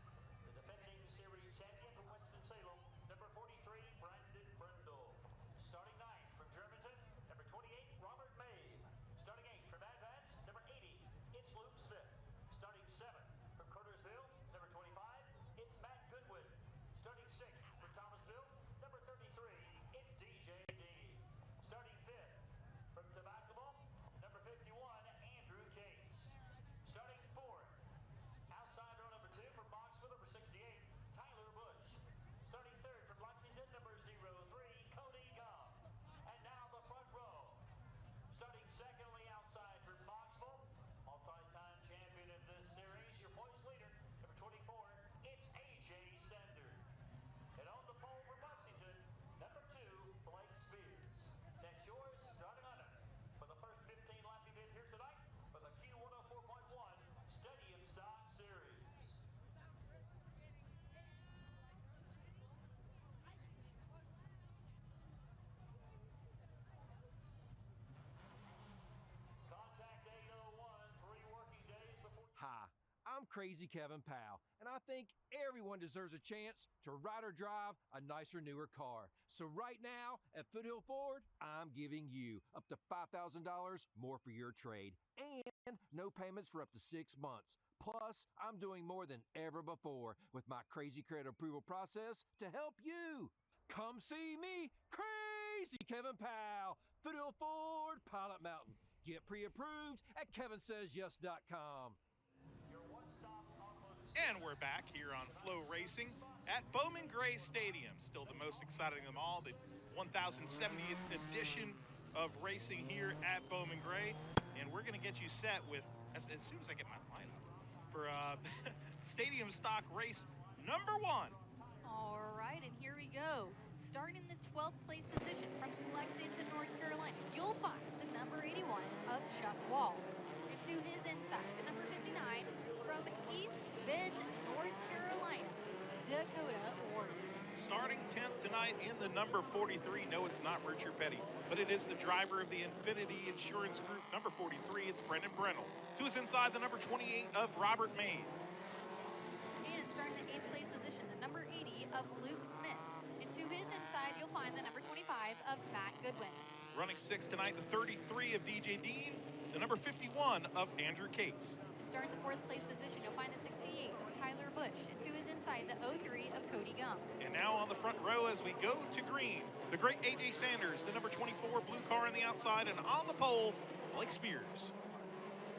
Crazy Kevin Powell, and I think everyone deserves a chance to ride or drive a nicer, newer car. So right now, at Foothill Ford, I'm giving you up to $5,000 more for your trade and no payments for up to 6 months. Plus, I'm doing more than ever before with my crazy credit approval process to help you. Come see me, Crazy Kevin Powell, Foothill Ford, Pilot Mountain. Get pre-approved at kevinsays.yes.com. And we're back here on Flow Racing at Bowman Gray Stadium. Still the most exciting of them all, the 1070th edition of racing here at Bowman Gray. And we're going to get you set with, as soon as I get my line up, for Stadium Stock Race number 1. All right, and here we go. Starting in the 12th place position from Lexington, North Carolina, you'll find the number 81 of Chuck Wall. And to his inside, the number 59 from East Bend, North Carolina, Dakota Orton. Starting 10th tonight in the number 43. No, it's not Richard Petty, but it is the driver of the Infinity Insurance Group, number 43. It's Brendan Brennell. To his inside, the number 28 of Robert Mays. And starting the 8th place position, the number 80 of Luke Smith. And to his inside, you'll find the number 25 of Matt Goodwin. Running 6th tonight, the 33 of DJ Dean, the number 51 of Andrew Cates. And starting the 4th place position, you'll find the 68 of Tyler Bush. And to his inside, the 03 of Cody Gum. And now on the front row as we go to green, the great AJ Sanders, the number 24 blue car on the outside, and on the pole, Blake Spears.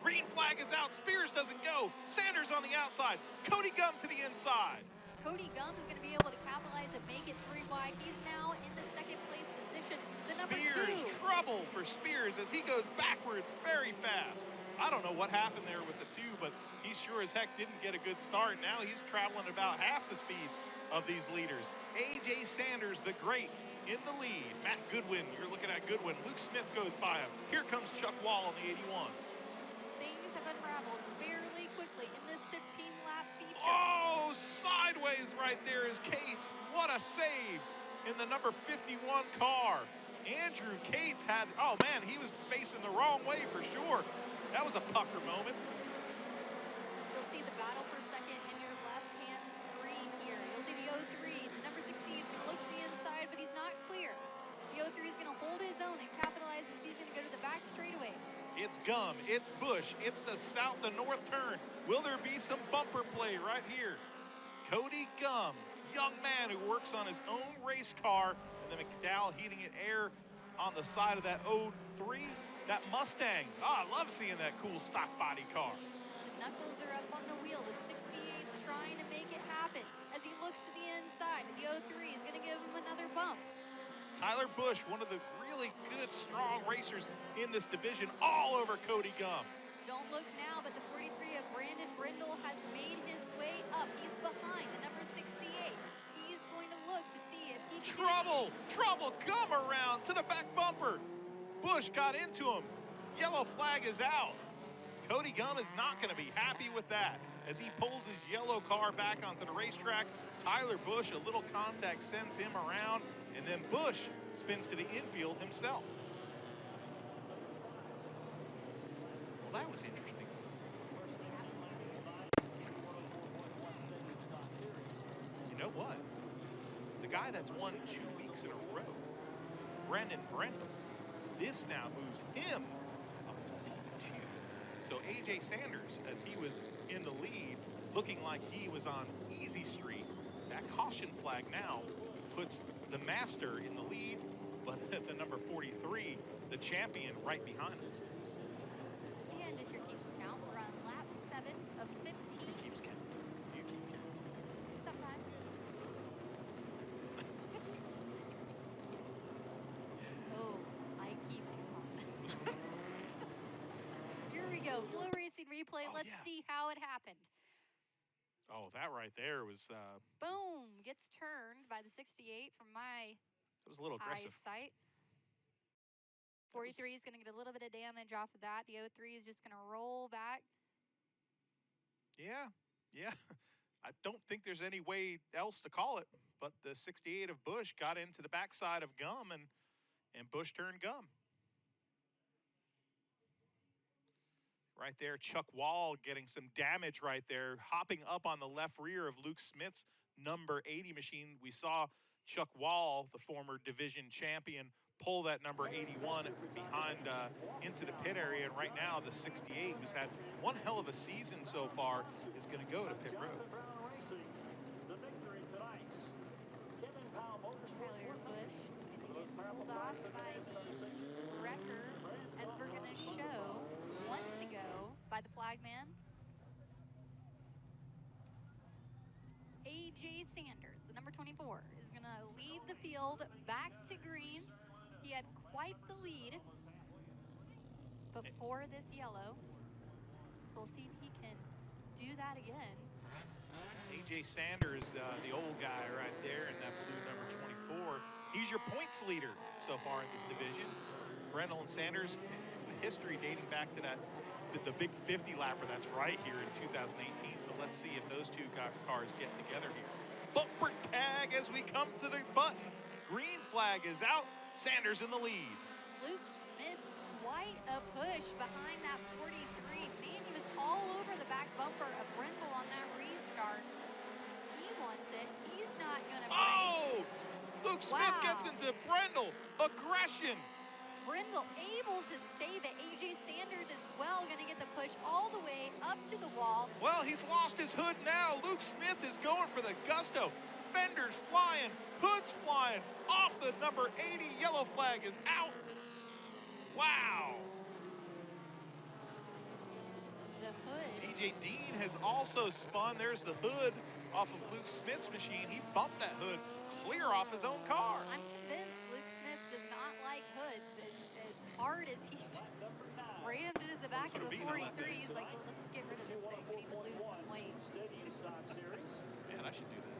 Green flag is out. Spears doesn't go. Sanders on the outside. Cody Gum to the inside. Cody Gum is going to be able to capitalize and make it 3 wide. He's now in the 2nd place position. The number Spears, 2. trouble for Spears as he goes backwards very fast. I don't know what happened there with the 2, but he sure as heck didn't get a good start. Now he's traveling about half the speed of these leaders. AJ Sanders, the great, in the lead. Matt Goodwin, you're looking at Goodwin. Luke Smith goes by him. Here comes Chuck Wall on the 81. Things have unraveled fairly quickly in this 15-lap feature. Oh, sideways right there is Cates. What a save in the number 51 car. Andrew Cates had, oh man, he was facing the wrong way for sure. That was a pucker moment. You'll see the battle for second in your left-hand screen here. You'll see the 03, the number 16 is going to look to the inside, but he's not clear. The 03 is going to hold his own and capitalize as he's going to go to the back straightaway. It's Gum, it's Bush, it's the north turn. Will there be some bumper play right here? Cody Gum, young man who works on his own race car, and the McDowell Heating and Air on the side of that 03. That Mustang, I love seeing that cool stock body car. The knuckles are up on the wheel. The 68's trying to make it happen. As he looks to the inside, the 03 is going to give him another bump. Tyler Bush, one of the really good, strong racers in this division, all over Cody Gum. Don't look now, but the 43 of Brandon Brindle has made his way up. He's behind the number 68. He's going to look to see if he can... Trouble, Gum around to the back bumper. Bush got into him. Yellow flag is out. Cody Gum is not going to be happy with that. As he pulls his yellow car back onto the racetrack, Tyler Bush, a little contact sends him around, and then Bush spins to the infield himself. Well, that was interesting. You know what? The guy that's won 2 weeks in a row, Brendan Brendel, this now moves him up to P2. So AJ Sanders, as he was in the lead, looking like he was on easy street, that caution flag now puts the master in the lead, but the number 43, the champion, right behind him. And if you're keeping count, we're on lap 7 of 15. Who keeps count? You keep count. Sometimes. Oh, I keep count. Here we go. Flow Racing replay. Oh, Let's yeah. see how it happened. Oh, that right there was, Boom! Gets turned by the 68 from my it was a little aggressive. eyesight. 43 is going to get a little bit of damage off of that. The 03 is just going to roll back. Yeah. I don't think there's any way else to call it, but the 68 of Bush got into the backside of Gum, and Bush turned Gum. right there. Chuck Wall getting some damage right there, hopping up on the left rear of Luke Smith's number 80 machine. We saw Chuck Wall, the former division champion, pull that number 81 behind into the pit area. And right now, the 68, who's had one hell of a season so far, is going to go to pit road. Tyler Busch is going to get pulled off by the wrecker, as we're going to show 1 to go by the flagman. AJ Sanders, the number 24, is going to lead the field back to green. He had quite the lead before this yellow. So we'll see if he can do that again. AJ Sanders, the old guy right there in that blue number 24. He's your points leader so far in this division. Brendel and Sanders, history dating back to the big 50 lapper that's right here in 2018. So let's see if those two cars get together here. Bumper tag as we come to the button. Green flag is out. Sanders in the lead. Luke Smith, quite a push behind that 43. Man, he was all over the back bumper of Brendel on that restart. He wants it. He's not going to break. Oh! Luke Smith gets into Brendel. Aggression. Brendel able to save it. AJ Sanders as well going to get the push all the way up to the wall. Well, he's lost his hood now. Luke Smith is going for the gusto. Fenders flying, hoods flying, off the number 80, yellow flag is out. Wow. The hood. DJ Dean has also spun. There's the hood off of Luke Smith's machine. He bumped that hood clear off his own car. I'm convinced Luke Smith does not like hoods as hard as he rammed into the back of the 43. He's like, well, let's get rid of this thing. We need to lose some weight. Man, I should do that.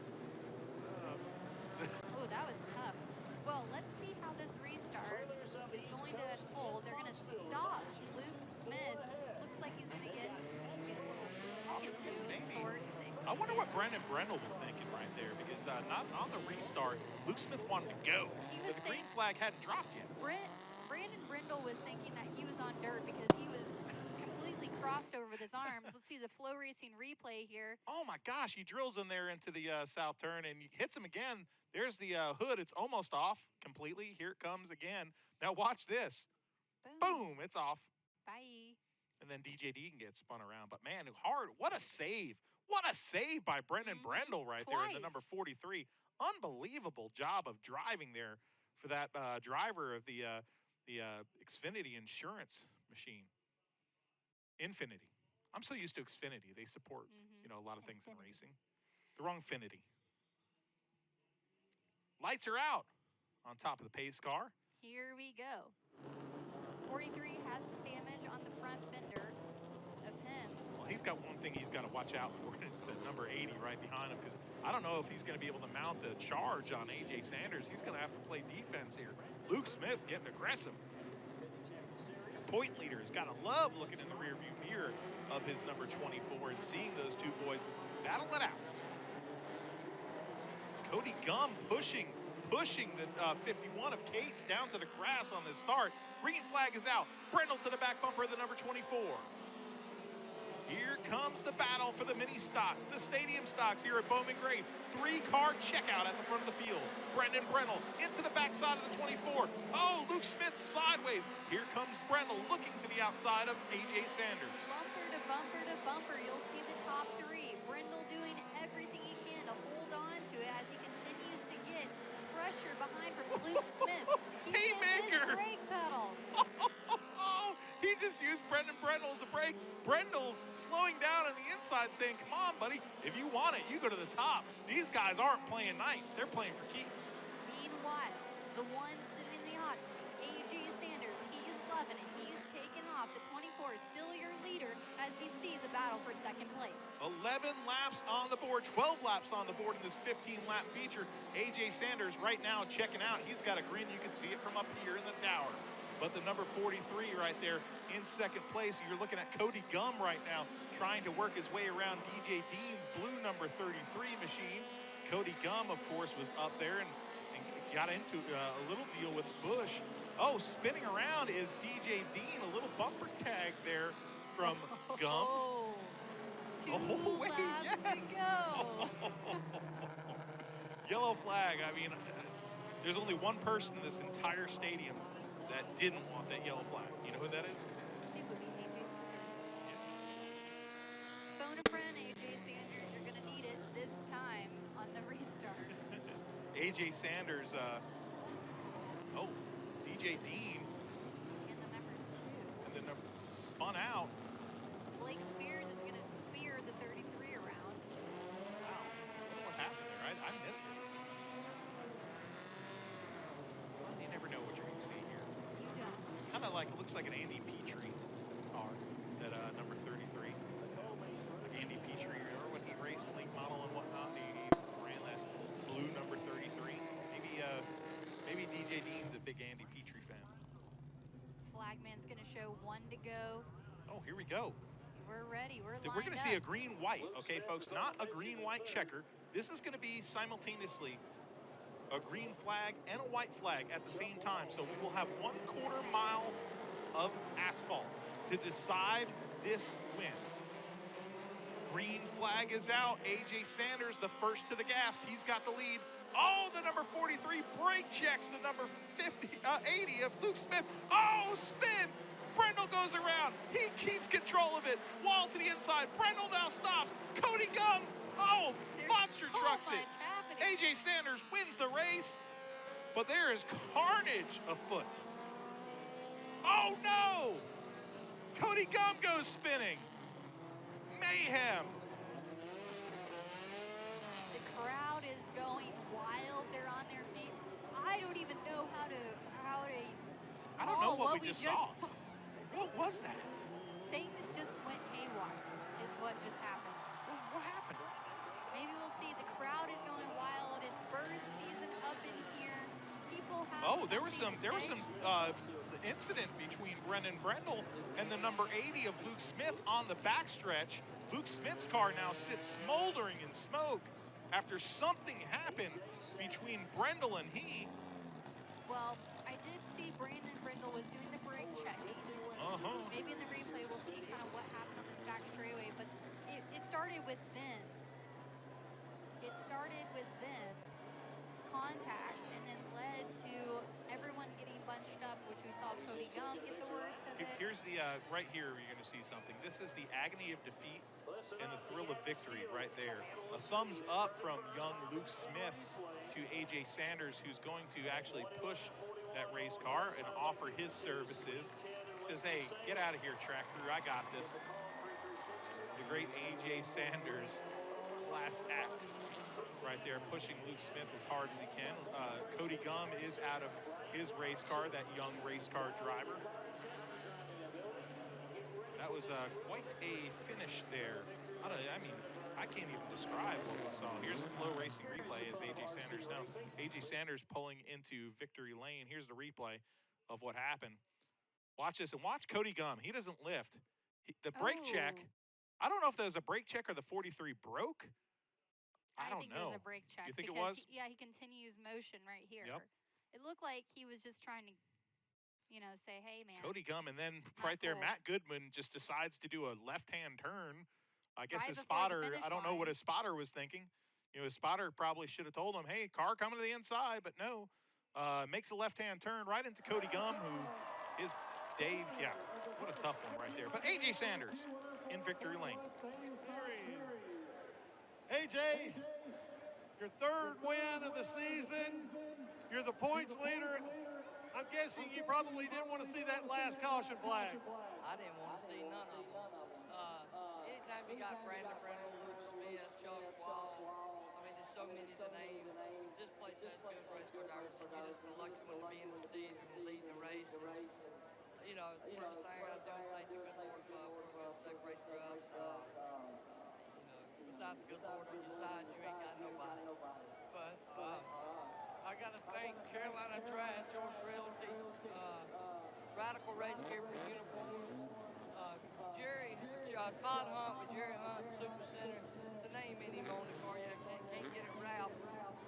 Oh, that was tough. Well, let's see how this restart is going to unfold. They're going to stop Luke Smith. Looks like he's going to get a little into sorts. I wonder what Brandon Brendel was thinking right there, because not on the restart, Luke Smith wanted to go, but the green flag hadn't dropped yet. Brandon Brendel was thinking that he was on dirt because he was completely crossed over with his arms. Let's see the Flow Racing replay here. Oh my gosh, he drills in there into the south turn and hits him again. There's the hood. It's almost off completely. Here it comes again. Now watch this. Boom, it's off. Bye. And then DJ Dean gets spun around. But man, hard. What a save. What a save by Brendan Brendel right there in the number 43. Unbelievable job of driving there for that driver of the Xfinity insurance machine. Infinity. I'm so used to Xfinity. They support, a lot of things in racing. The wrong Finity. Lights are out on top of the pace car. Here we go. 43 has some damage on the front fender of him. Well, he's got one thing he's got to watch out for, and it's the number 80 right behind him, because I don't know if he's going to be able to mount a charge on AJ Sanders. He's going to have to play defense here. Luke Smith's getting aggressive. Point leader has got to love looking in the rearview mirror of his number 24 and seeing those two boys battle it out. Cody Gum pushing the 51 of Cates down to the grass on this start. Green flag is out. Brendel to the back bumper of the number 24. Here comes the battle for the mini stocks, the stadium stocks here at Bowman Gray. 3-car checkout at the front of the field. Brendan Brendel into the backside of the 24. Oh, Luke Smith sideways. Here comes Brendel looking to the outside of AJ Sanders. Bumper to bumper to bumper. You'll see the top three. Brendel doing everything he can to hold on to it as he continues to get pressure behind from Luke Smith. He hits his brake pedal. He just used Brendan Brendel as a brake. Brendel slowing down on the inside saying, come on, buddy. If you want it, you go to the top. These guys aren't playing nice. They're playing for keeps. Meanwhile, the one sitting in the hot seat, AJ Sanders, he's loving it. He's taking off. The 24 is still your leader as we see the battle for second place. 11 laps on the board, 12 laps on the board in this 15-lap feature. AJ Sanders right now checking out. He's got a grin. You can see it from up here in the tower. But the number 43 right there in second place. You're looking at Cody Gum right now trying to work his way around DJ Dean's blue number 33 machine. Cody Gum, of course, was up there and got into a little deal with Busch. Oh, spinning around is DJ Dean. A little bumper tag there from Gum. Oh, two wait, laps yes. to go. Yellow flag. I mean, there's only one person in this entire stadium that didn't want that yellow flag. You know who that is? It would be AJ Sanders. Phone a friend, AJ Sanders. You're going to need it this time on the restart. AJ Sanders. Oh, DJ Dean. And the number 2. And then spun out. Blake Spears is going to spear the 33 around. Wow. I don't know what happened there. I missed it. Well, you never know what you're going to see here. You don't. Kind of like, it looks like an Andy Petrie car, that number 33. Like Andy Petrie, remember when he raced late model and whatnot? He ran that blue number 33. Maybe DJ Dean's a big Andy Petrie fan. Flagman's going to show 1 to go. Oh, here we go. We're ready. We're lined We're going to see a up. green-white, okay, folks? Not a green-white checker. This is going to be simultaneously a green flag and a white flag at the same time. So we will have 1/4 mile of asphalt to decide this win. Green flag is out. AJ Sanders, the first to the gas. He's got the lead. Oh, the number 43 brake checks the number 80 of Luke Smith. Oh, spin. Brendel goes around. He keeps control of it. Wall to the inside. Brendel now stops. Cody Gum. Oh, There's monster so trucks much it. happening. AJ Sanders wins the race, but there is carnage afoot. Oh, no. Cody Gum goes spinning. Mayhem. The crowd is going wild. They're on their feet. I don't even know how to I don't know call what we just saw. What was that? Things just went haywire, is what just happened. What happened? Maybe we'll see. The crowd is going wild. It's bird season up in here. People have Oh, there was some something to say. incident between Brendan Brendel and the number 80 of Luke Smith on the backstretch. Luke Smith's car now sits smoldering in smoke after something happened between Brendel and he. Well, I did see Brandon Brindle was doing the brake checking. Maybe in the replay we'll see kind of what happened on this back straightaway, but it started with them. It started with them contact and then led to everyone getting bunched up, which we saw Cody Gum get the worst of it. Here's the, right here, you're gonna see something. This is the agony of defeat and the thrill of victory right there. A thumbs up from young Luke Smith to AJ Sanders, who's going to actually push that race car and offer his services. He says, hey, get out of here, track crew, I got this. The great AJ Sanders, class act right there, pushing Luke Smith as hard as he can. Cody Gum is out of his race car, that young race car driver. That was quite a finish there. I mean, I can't even describe what we saw. Here's the Flow Racing replay as AJ Sanders now. AJ Sanders pulling into victory lane. Here's the replay of what happened. Watch this, and watch Cody Gum. He doesn't lift. The brake check, I don't know if that was a brake check or the 43 broke. I don't think know. it was a brake check. You think it because was? Yeah, he continues motion right here. Yep. It looked like he was just trying to, say, hey, man. Cody Gum, and then right there, cool. Matt Goodman just decides to do a left-hand turn. I guess Right his before the spotter, finish I don't know what line. his spotter was thinking. His spotter probably should have told him, hey, car coming to the inside, but no. Makes a left-hand turn right into Cody Gum, who is Dave, yeah, what a tough one right there. But AJ Sanders in victory lane. AJ, your third win of the season. You're the points leader. I'm guessing you probably didn't want to see that last caution flag. I didn't want to see none of them. Anytime you got Brandon Brendel, Luke Smith, Chuck Wall, I mean, there's so many to name. This place has good race car drivers, and you're just the lucky one to be in the seat and leading the race. And, the first thing I do is thank the good Lord for a safe race for us. Without the good Lord on your side, you ain't got nobody. But I got to thank Carolina Trash, George Realty, Radical Race Gear for Uniforms, Todd Hunt with Jerry Hunt Super Center, to name any on the car. Yeah, can't get it wrapped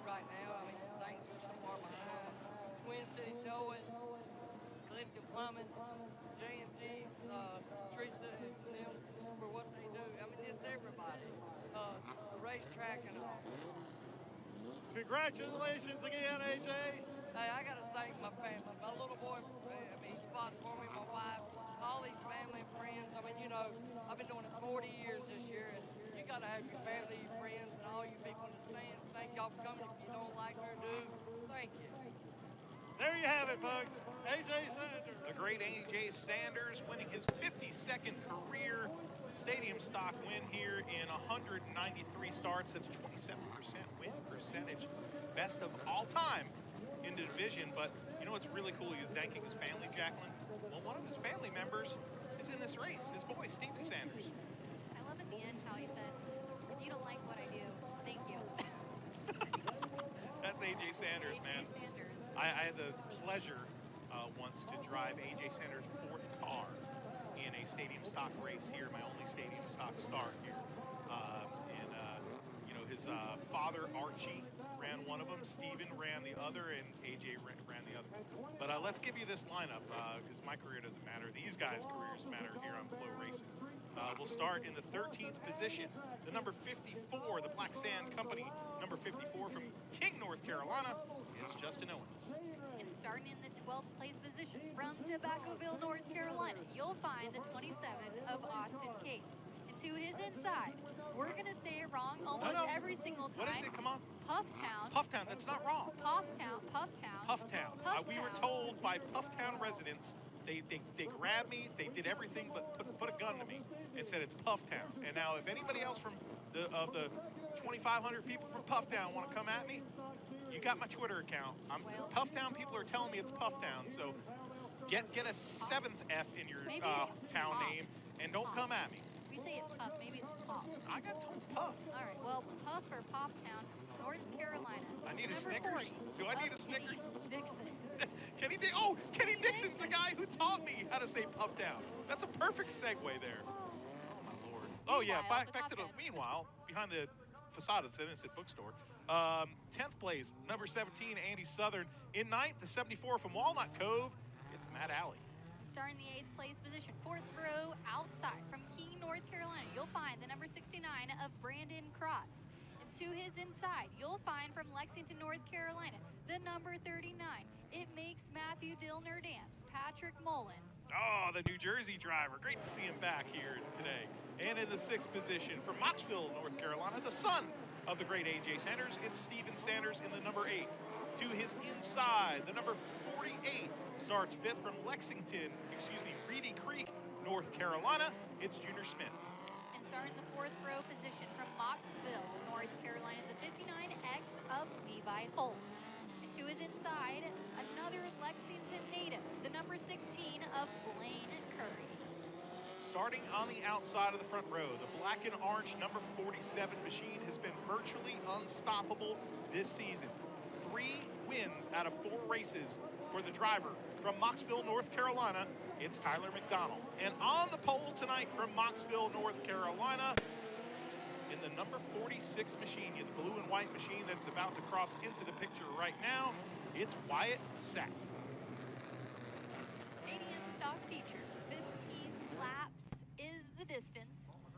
right now. I mean, things are so far behind. Twin City Towing, Clifton Plumbing, J&T, Teresa and racetrack and all. Congratulations again, AJ. Hey, I got to thank my family. My little boy, he's fought for me, my wife, all these family and friends. I mean, you know, I've been doing it 40 years this year, and you got to have your family, your friends, and all you people in the stands. Thank y'all for coming. If you don't like me or do, thank you. There you have it, folks. AJ Sanders. The great A.J. Sanders winning his 52nd career stadium stock win here in 193 starts. That's a 27% win percentage. Best of all time in the division. But you know what's really cool? He was thanking his family, Jacqueline. Well, one of his family members is in this race. His boy, Steven Sanders. I love at the end how he said, if you don't like what I do, thank you. That's A.J. Sanders, man. A.J. Sanders. I had the pleasure once to drive A.J. Sanders' fourth car in a stadium stock race here, my only stadium stock start here. You know, his father, Archie, ran one of them, Steven ran the other, and A.J. ran the other. But let's give you this lineup, because my career doesn't matter. These guys' careers matter here on Flow Racing. We'll start in the 13th position, the number 54, the Black Sand Company, number 54 from King, North Carolina. It's Justin Owens. And starting in the 12th place position from Tobaccoville, North Carolina, you'll find the 27 of Austin Cates. And to his inside, we're going to say it wrong almost every single time. What is it? Come on. Pufftown. Pufftown, that's not wrong. Pufftown. Pufftown. We were told by Pufftown residents, they grabbed me, they did everything but put a gun to me and said it's Pufftown. And now if anybody else from the 2,500 people from Pufftown want to come at me, you got my Twitter account. Pufftown people are telling me it's Pufftown, so get a 7th F in your town name and don't come at me. We say it Puff, maybe it's Puff. I got told Puff. All right, well, Puff or Pufftown, North Carolina. I need a Number Snickers. 40 Do I need a of Snickers? Kenny Dixon. Kenny Dixon's the guy who taught me how to say Pufftown. That's a perfect segue there. Oh my Lord. Oh yeah, back to the meanwhile, behind the facade of the Innocent Bookstore. 10th place, number 17, Andy Southern. In 9th, the 74 from Walnut Cove, it's Matt Alley. Starting the 8th place position, 4th row outside from King, North Carolina, you'll find the number 69 of Brandon Krotz. And to his inside, you'll find from Lexington, North Carolina, the number 39. It makes Matthew Dillner dance, Patrick Mullen. Oh, the New Jersey driver. Great to see him back here today. And in the 6th position from Moxville, North Carolina, the son of the great A.J. Sanders, it's Steven Sanders in the number 8. To his inside, the number 48 starts 5th from Reedy Creek, North Carolina. It's Junior Smith. And starting the 4th row position from Moxville, North Carolina, the 59X of Levi Holt. And to his inside, another Lexington native, the number 16 of Blaine Curry. Starting on the outside of the front row, the black and orange number 47 machine has been virtually unstoppable this season. 3 wins out of 4 races for the driver from Moxville, North Carolina. It's Tyler McDonald. And on the pole tonight from Moxville, North Carolina, in the number 46 machine, the blue and white machine that's about to cross into the picture right now, it's Wyatt Sapp. Stadium stock feature, 15 laps is the distance.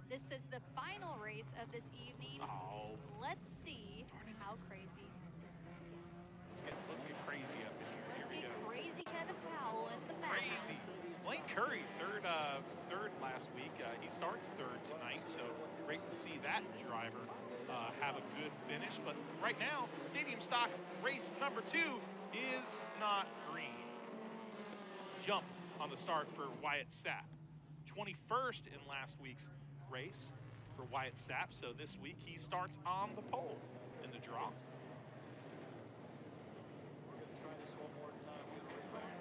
This is the final race of this evening. Oh. Let's see how crazy it's going to get. Let's get crazy up in here. Let's get crazy Kevin Powell in the Madhouse. Crazy. Blaine Curry, third last week. He starts 3rd tonight, so great to see that driver have a good finish. But right now, stadium stock race number 2 is not green. Jump on the start for Wyatt Sapp. 21st in last week's race for Wyatt Sapp, so this week he starts on the pole in the draw.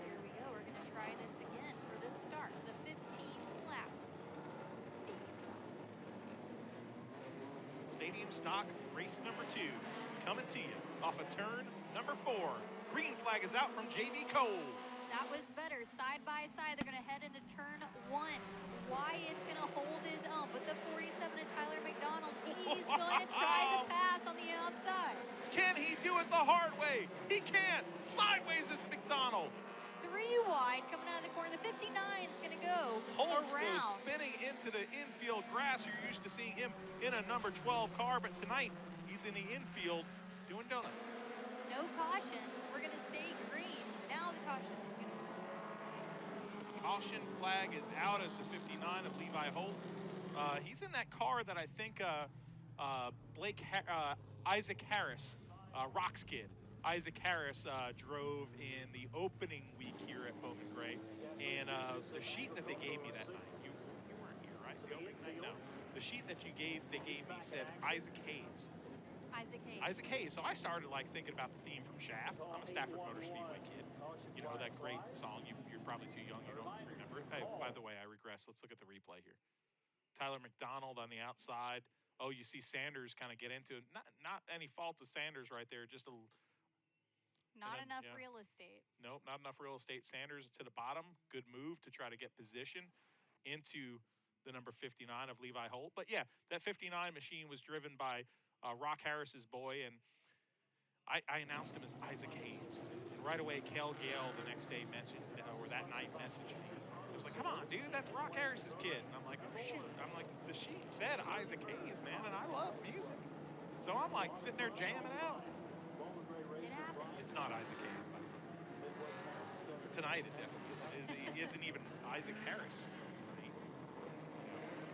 Here we go. We're going to try this again for the start. The 15 laps. Stadium stock race number 2 coming to you off of turn number 4. Green flag is out from J.B. Cole. That was better. Side by side, they're going to head into turn 1. Wyatt's going to hold his own, but the 47 of Tyler McDonald, he's going to try the pass on the outside. Can he do it the hard way? He can't. Sideways is McDonald. 3 wide coming out of the corner. The 59 is going to go go Holt goes around. spinning into the infield grass. You're used to seeing him in a number 12 car, but tonight he's in the infield doing donuts. No caution. We're going to stay green. Now the caution is going to. Caution flag is out as the 59 of Levi Holt. He's in that car that I think Isaac Harris, Rock's kid. Isaac Harris drove in the opening week here at Bowman Gray. And the sheet that they gave me that night, you weren't here, right? The opening night? No. The sheet that they gave me said Isaac Hayes. Isaac Hayes. Isaac Hayes. So I started like thinking about the theme from Shaft. I'm a Stafford Motor Speedway kid. You know that great song. You're probably too young. You don't remember it. Hey, by the way, I regress. Let's look at the replay here. Tyler McDonald on the outside. Oh, you see Sanders kind of get into it. Not any fault of Sanders right there. Just a Not enough real estate. Nope, not enough real estate. Sanders to the bottom. Good move to try to get position into the number 59 of Levi Holt. But yeah, that 59 machine was driven by Rock Harris's boy, and I announced him as Isaac Hayes. And right away, Kel Gale the next day mentioned, or that night messaged me. It was like, come on, dude, that's Rock Harris's kid. And I'm like, oh, shoot. I'm like, the sheet said Isaac Hayes, man, and I love music. So I'm like sitting there jamming out. It happens. It's not Isaac Hayes, by the way. Tonight it definitely isn't. It isn't even Isaac Harris.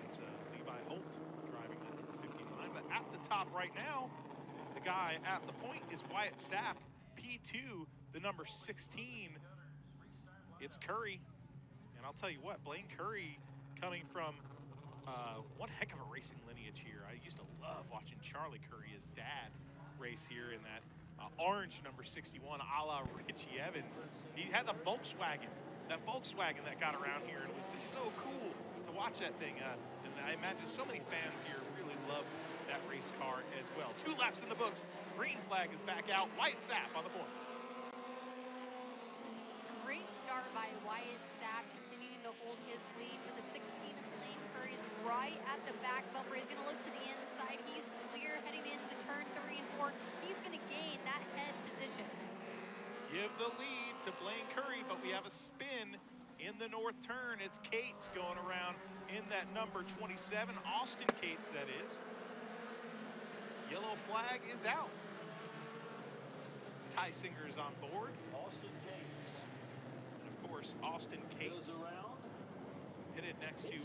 It's Levi Holt driving that number 59. But at the top right now, the guy at the point is Wyatt Sapp, P2, the number 16. It's Curry. And I'll tell you what, Blaine Curry coming from one heck of a racing lineage here. I used to love watching Charlie Curry, his dad, race here in that orange number 61, a la Richie Evans. He had the Volkswagen, that got around here, and it was just so cool to watch that thing. And I imagine so many fans here really love that race car as well. 2 laps in the books. Green flag is back out. Wyatt Sapp on the board. Great start by Wyatt Sapp, continuing to hold his lead for the 16 of Blaine Curry is right at the back bumper. He's going to look to the inside. He's clear heading into turn 3 and 4. He's going to gain that head position. Give the lead to Blaine Curry, but we have a spin in the north turn. It's Cates going around in that number 27. Austin Cates, that is. Yellow flag is out. Ty Singer's on board. Austin Cates. And of course, Austin Cates pitted next to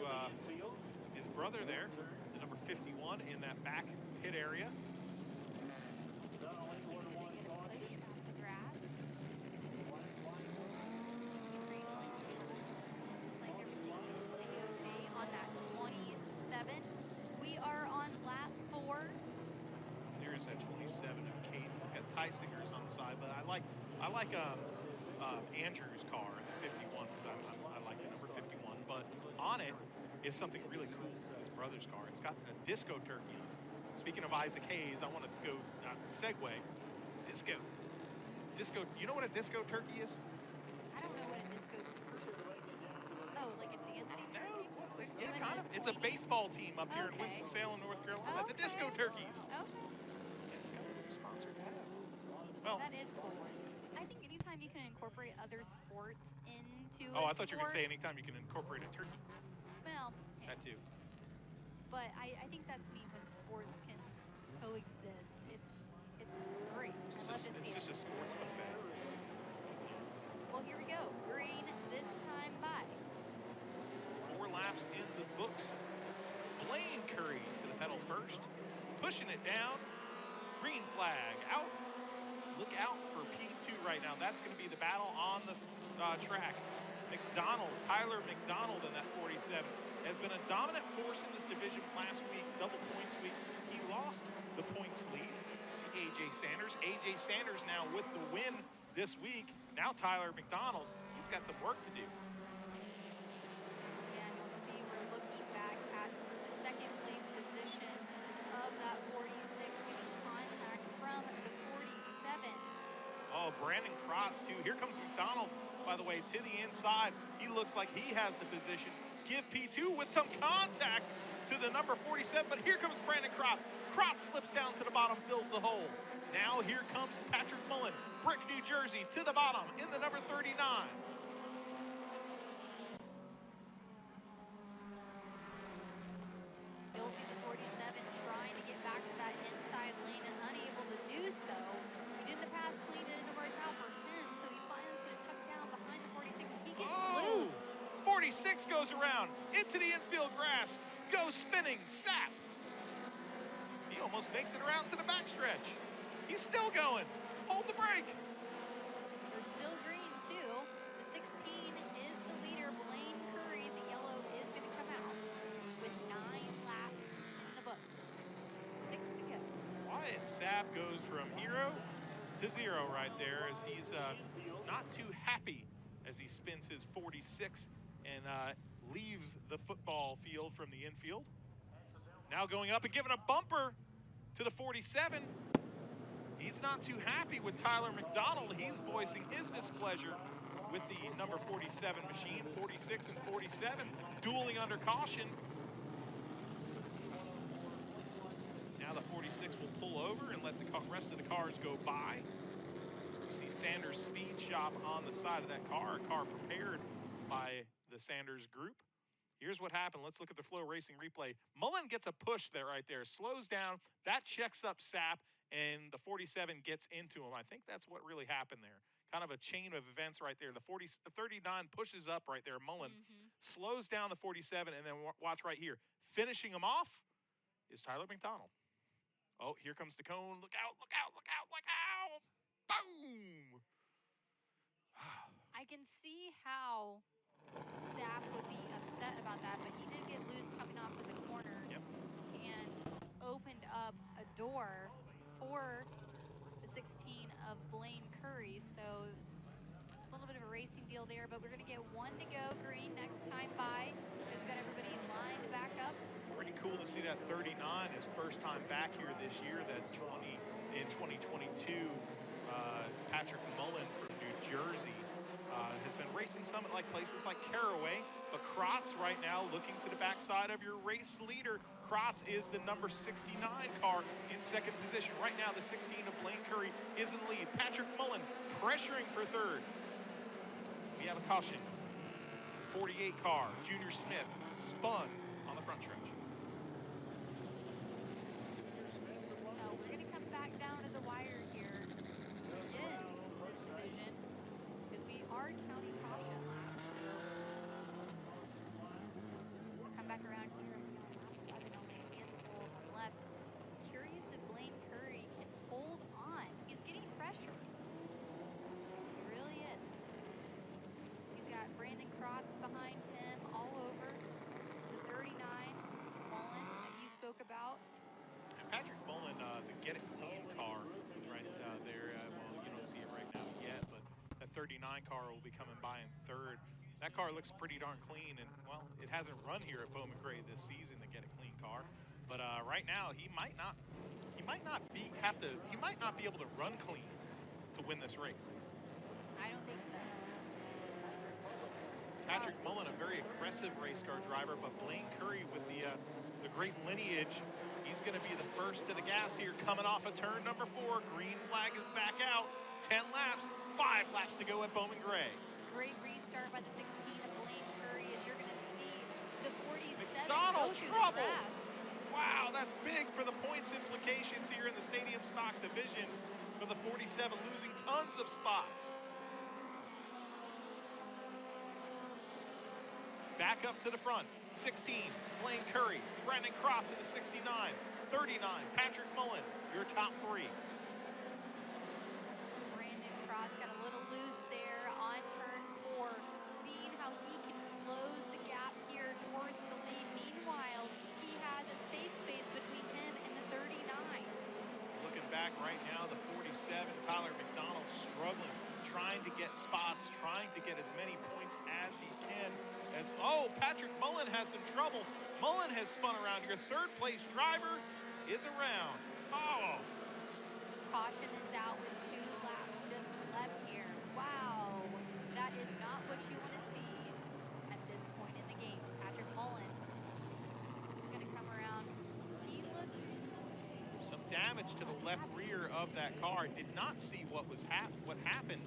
his brother there, the number 51 in that back pit area. Not only He's one going to get a push out of the grass. Looks like everything is A-okay on that 27. We are on lap 4. There's that 27 of Cates. It's got Ty Singers on the side, but I like Andrew's car, the 51, because I like the number 51. But on it is something really cool. His brother's car. It's got a disco turkey on it. Speaking of Isaac Hayes, I want to go segue. Disco. You know what a disco turkey is? I don't know what a disco turkey is. Oh, like a dancing No. turkey? Well, yeah, Like kind a of. It's a pointy? baseball team up here in Okay. Winston-Salem, North Carolina. The Disco Okay. Turkeys. Okay. Yeah, it's got a sponsored hat. Well, That is cool. I think anytime you can incorporate other sports into oh, a I thought you were going to say sport- anytime you can incorporate a turkey. Well, yeah. That too. But I think that's neat when sports can coexist. It's great. I love to It's see just it. a sports buffet. Well, here we go. Green this time by. 4 laps in the books. Blaine Curry to the pedal first. Pushing it down. Green flag out. Look out for P2 right now. That's going to be the battle on the track. Tyler McDonald in that 47, has been a dominant force in this division last week, double points week. He lost the points lead to A.J. Sanders. A.J. Sanders now with the win this week. Now Tyler McDonald, he's got some work to do. Yeah, and you'll see we're looking back at the second place position of that 46, getting contact from the 47. Oh, Brandon Krotz too. Here comes McDonald, by the way, to the inside. He looks like he has the position. Give P2 with some contact to the number 47, but here comes Brandon Krotz. Krotz slips down to the bottom, fills the hole. Now here comes Patrick Mullen, Brick, New Jersey, to the bottom in the number 39. last clean didn't work out for him, so he finally gonna tuck down behind the 46. He gets Oh! loose. 46 goes around into the infield grass. Goes spinning. Sap. He almost makes it around to the backstretch. He's still going. Hold the brake. We're still green too. The 16 is the leader, Blaine Curry. The yellow is gonna come out with 9 laps in the books. 6 to go. Wyatt Sapp goes from hero to 0 right there as he's not too happy as he spins his 46 and leaves the football field from the infield. Now going up and giving a bumper to the 47. He's not too happy with Tyler McDonald. He's voicing his displeasure with the number 47 machine. 46 and 47 dueling under caution. Now the 46 will pull over and let the rest of the cars go by. You see Sanders Speed Shop on the side of that car, a car prepared by the Sanders group. Here's what happened. Let's look at the Flow Racing replay. Mullen gets a push there right there, slows down. That checks up Sapp, and the 47 gets into him. I think that's what really happened there. Kind of a chain of events right there. The 39 pushes up right there. Mullen slows down the 47, and then watch right here. Finishing him off is Tyler McDonald. Oh, here comes the cone. Look out, look out, look out, look out. Boom! I can see how Sapp would be upset about that, but he did get loose coming off of the corner and opened up a door for the 16 of Blaine Curry. So a little bit of a racing deal there, but we're going to get 1 to go green next time by because we've got everybody lined back up. Pretty cool to see that 39, his first time back here this year, that 2022 Patrick Mullen from New Jersey has been racing some at places like Caraway, but Kratz right now looking to the backside of your race leader. Kratz is the number 69 car in second position. Right now, the 16 of Blaine Curry is in lead. Patrick Mullen pressuring for third. We have a caution. 48 car, Junior Smith, spun on the front stretch. No, we're going to come back down to the wire here again this division because we are counting caution laps. We'll come back around here and only a handful of them left. Curious if Blaine Curry can hold on. He's getting pressure. He really is. He's got Brandon Kratz behind him all over. The 39, Mullen, that you spoke about. And Patrick Mullen, the Get It Clean car right there, well, you don't see it right now yet, but that 39 car will be coming by in third. That car looks pretty darn clean, and well, it hasn't run here at Bowman Gray this season, the Get It Clean car. But right now, he might not be able to run clean to win this race. I don't think so. Patrick Mullen, a very aggressive race car driver, but Blaine Curry with the great lineage, he's going to be the first to the gas here, coming off of turn number 4. Green flag is back out. 10 laps, 5 laps to go at Bowman Gray. Great restart by the 16 of Blaine Curry as you're going to see the 47 McDonald go through trouble. the grass. Wow, that's big for the points implications here in the Stadium Stock Division for the 47, losing tons of spots. Back up to the front, 16, Blaine Curry, Brandon Kratz in the 69, 39, Patrick Mullen, your top 3. Brandon Kratz got a little loose there on turn 4, seeing how he can close the gap here towards the lead. Meanwhile, he has a safe space between him and the 39. Looking back right now, the 47, Tyler McDonald struggling, trying to get spots, trying to get as many points as he can. Patrick Mullen has some trouble. Mullen has spun around. Your third place driver is around. Oh. Caution is out with 2 laps just left here. Wow, that is not what you want to see at this point in the game. Patrick Mullen is going to come around. He looks... Some damage to the left rear of that car. Did not see what happened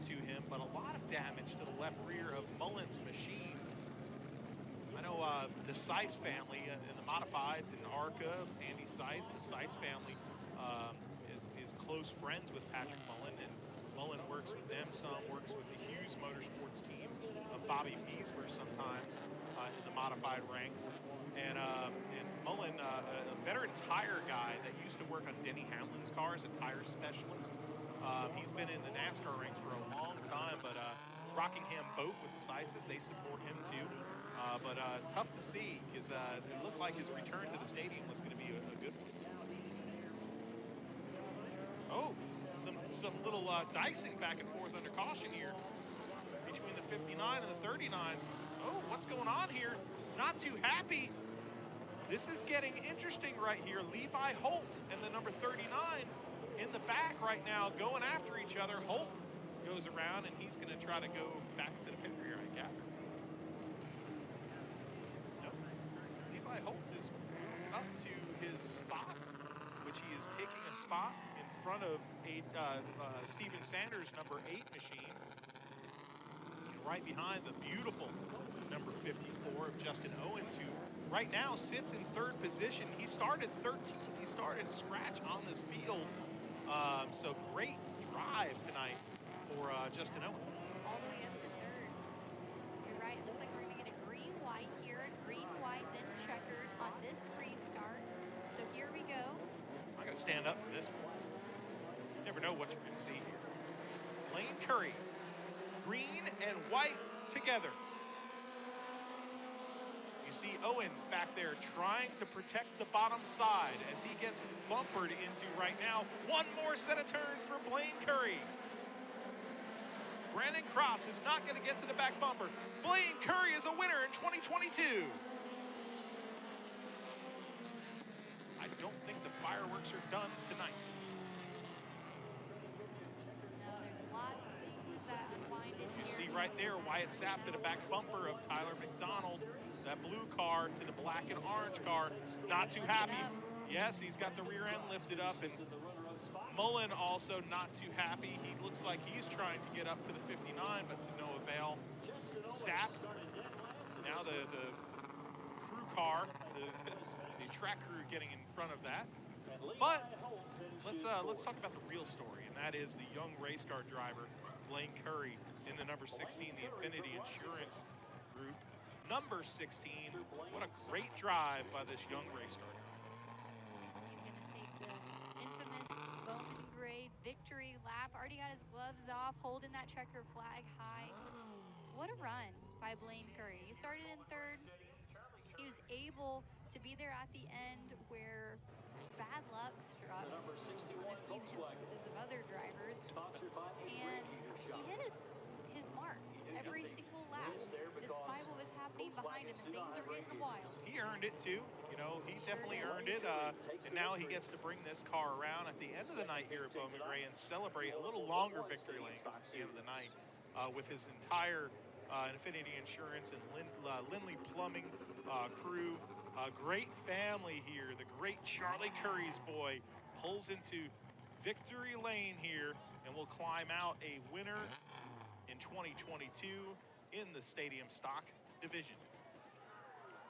to him, but a lot of damage to the left rear of Mullen's machine. I know the Seiss family in the Modifieds in ARCA, Andy Seiss, the Seiss family is close friends with Patrick Mullen, and Mullen works with them some, works with the Hughes Motorsports team of Bobby Beesmer sometimes in the modified ranks. And Mullen, a veteran tire guy that used to work on Denny Hamlin's cars, a tire specialist. He's been in the NASCAR ranks for a long time, but Rockingham Boat with the Syces, they support him too. But tough to see because it looked like his return to the stadium was going to be a good one. Oh, some little dicing back and forth under caution here between the 59 and the 39. Oh, what's going on here? Not too happy. This is getting interesting right here. Levi Holt and the number 39 in the back right now going after each other. Holt goes around and he's going to try to go back to the pit rear, I gather. Nope. Levi Holt is up to his spot, which he is taking a spot in front of Steven Sanders' number 8 machine. And right behind the beautiful number 54 of Justin Owens, who right now sits in 3rd position. He started 13th. He started scratch on this field. So great drive tonight for Justin Owens. All the way up to 3rd. You're right. It looks like we're going to get a green-white here, a green-white, then checkered on this restart. So here we go. I'm going to stand up for this one. Never know what you're going to see here. Blaine Curry, green and white together. You see Owens back there trying to protect the bottom side as he gets bumpered into right now. One more set of turns for Blaine Curry. Brandon Krotz is not going to get to the back bumper. Blaine Curry is a winner in 2022. I don't think the fireworks are done tonight. No, there's lots of things that unwinded You here. see right there, Wyatt Sapp to the back bumper of Tyler McDonald. That blue car to the black and orange car. Not too happy. Yes, he's got the rear end lifted up, and Mullen also not too happy. He looks like he's trying to get up to the 59, but to no avail. Sapp, now the crew car, the track crew getting in front of that. But let's talk about the real story, and that is the young race car driver, Blaine Curry, in the number 16, the Infinity Insurance Group. Number 16, what a great drive by this young race car. He's going to take the infamous Bowman Gray victory lap. Already got his gloves off, holding that checker flag high. What a run by Blaine Curry. He started in 3rd. He was able to be there at the end where bad luck struck on a few instances of other drivers. And he hit his marks every single lap, despite what was happening behind him, and things are getting wild. He earned it too. You know, he definitely earned it. And now he gets to bring this car around at the end of the night here at Bowman Gray and celebrate a little longer victory lane because it's the end of the night with his entire Infinity Insurance and Lindley Plumbing crew. Great family here. The great Charlie Curry's boy pulls into victory lane here and will climb out a winner in 2022 in the Stadium Stock Division.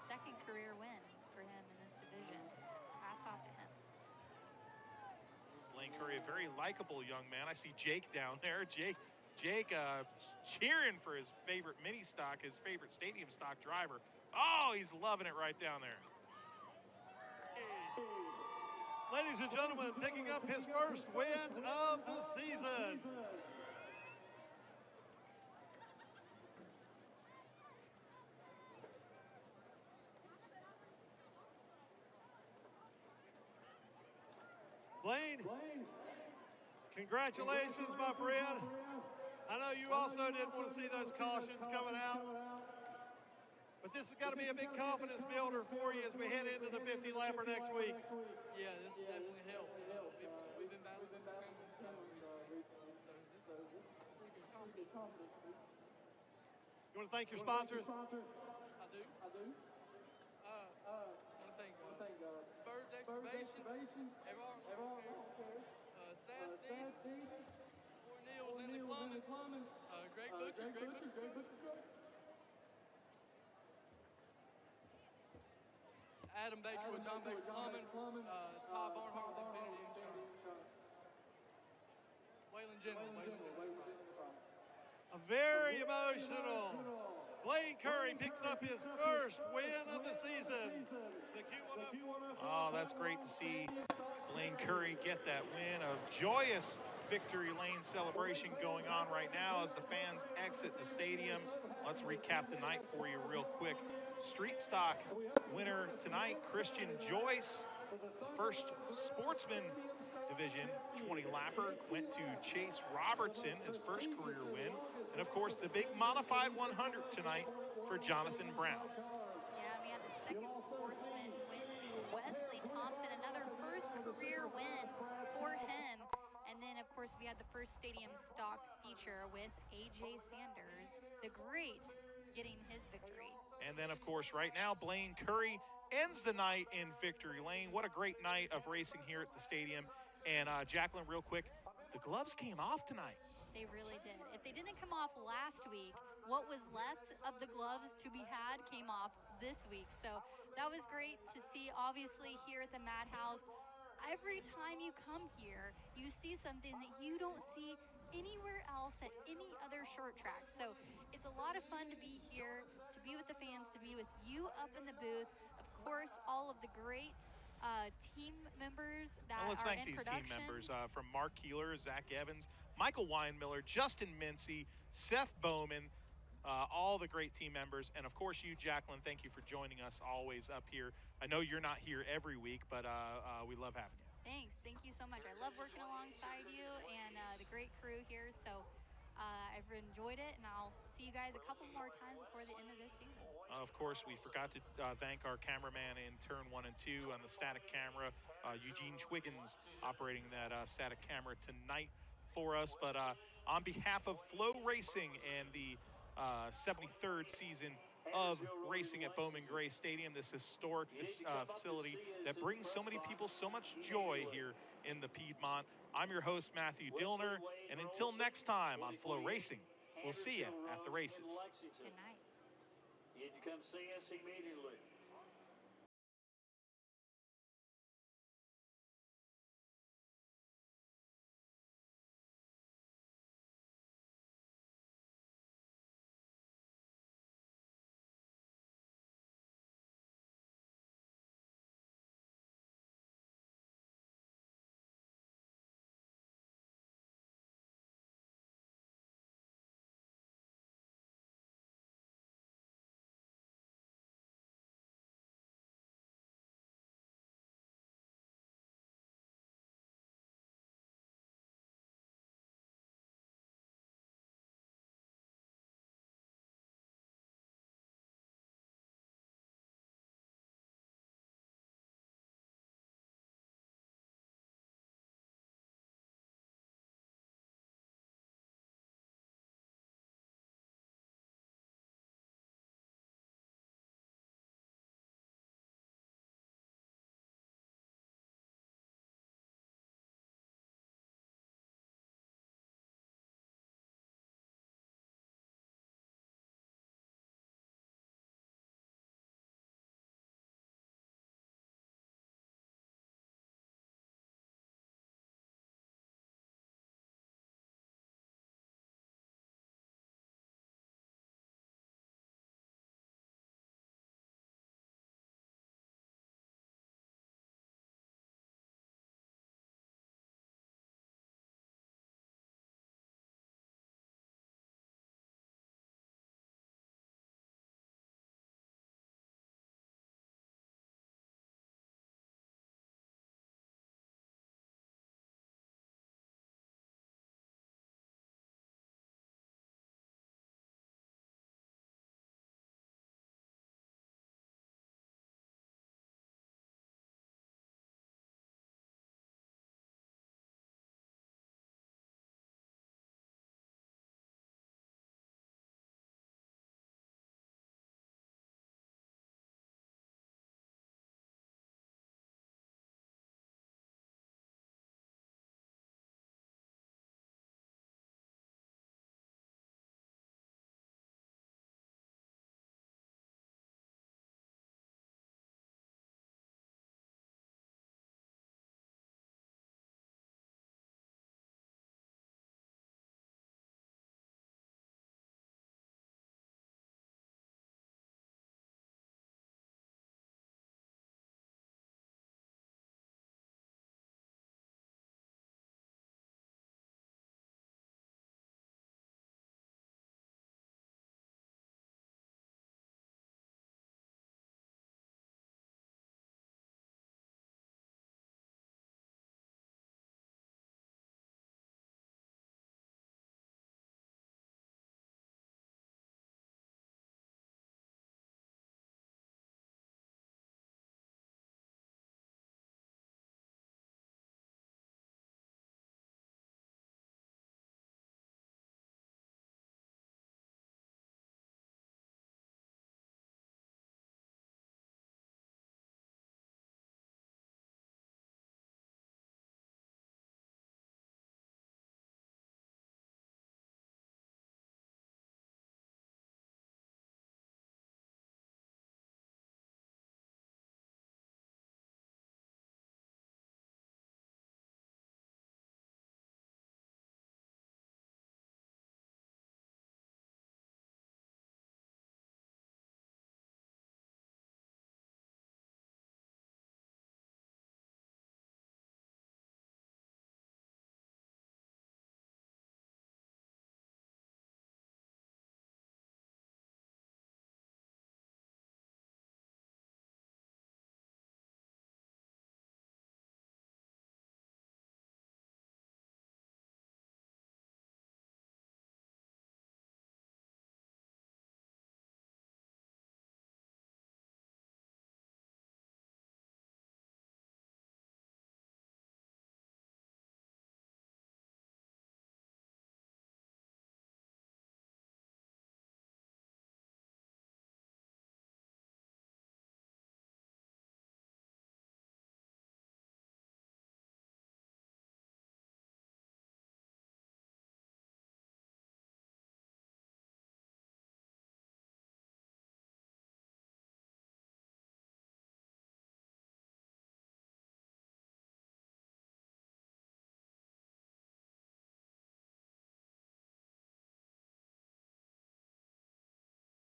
Second career win for him in this division. Hats off to him. Blaine Curry, a very likable young man. I see Jake down there. Jake cheering for his favorite mini stock, his favorite Stadium Stock driver. Oh, he's loving it right down there. Ladies and gentlemen, picking up his first win of the season. Blaine, congratulations, my friend. I know you also didn't want to see those cautions coming out, but this has got to be a big confidence builder for you as we head into the 50-lapper next week. Yeah, this definitely helped. We've been battling some scrambles recently, so this is pretty good confidence. You want to thank your sponsors? I do. I want to thank Birds Excavation, Everard Sass Seed, Neil Lindley Plumbing, Greg Butcher. Adam Baker with John Baker Plumbing, Todd Barnhart with Infinity Insurance. Waylon General. A very emotional. Blaine Curry picks up his first win of the season. The Q1F. Oh, that's great to see Blaine Curry get that win. A joyous victory lane celebration going on right now as the fans exit the stadium. Let's recap the night for you real quick. Street stock winner tonight, Christian Joyce. The first sportsman division 20 lapper went to Chase Robertson, his first career win. And of course, the big modified 100 tonight for Jonathan Brown. Yeah, we had the second sportsman went to Wesley Thompson, another first career win for him. And then, of course, we had the first stadium stock feature with A.J. Sanders, the great, getting his victory. And then, of course, right now, Blaine Curry ends the night in victory lane. What a great night of racing here at the stadium. And Jacqueline, real quick, the gloves came off tonight. They really did. If they didn't come off last week, what was left of the gloves to be had came off this week. So that was great to see. Obviously, here at the Madhouse, every time you come here, you see something that you don't see anywhere else at any other short track. So it's a lot of fun to be here, to be with the fans, to be with you up in the booth. Of course, all of the great team members that And let's are thank in these team members productions. from Mark Keeler, Zach Evans, Michael Weinmiller, Justin Mincy, Seth Bowman, all the great team members. And of course you, Jacqueline, thank you for joining us always up here. I know you're not here every week, but we love having you. Thanks. Thank you so much. I love working alongside you and the great crew here. So I've enjoyed it, and I'll see you guys a couple more times before the end of this season. Of course, we forgot to thank our cameraman in turn 1 and 2 on the static camera, Eugene Twiggins, operating that static camera tonight for us. But on behalf of Flow Racing and the 73rd season of racing at Bowman Gray Stadium, this historic facility that brings so many people so much joy here in the Piedmont, I'm your host, Matthew Dillner. And until next time on Flow Racing, we'll see you at the races. Good night. You had to come see us immediately.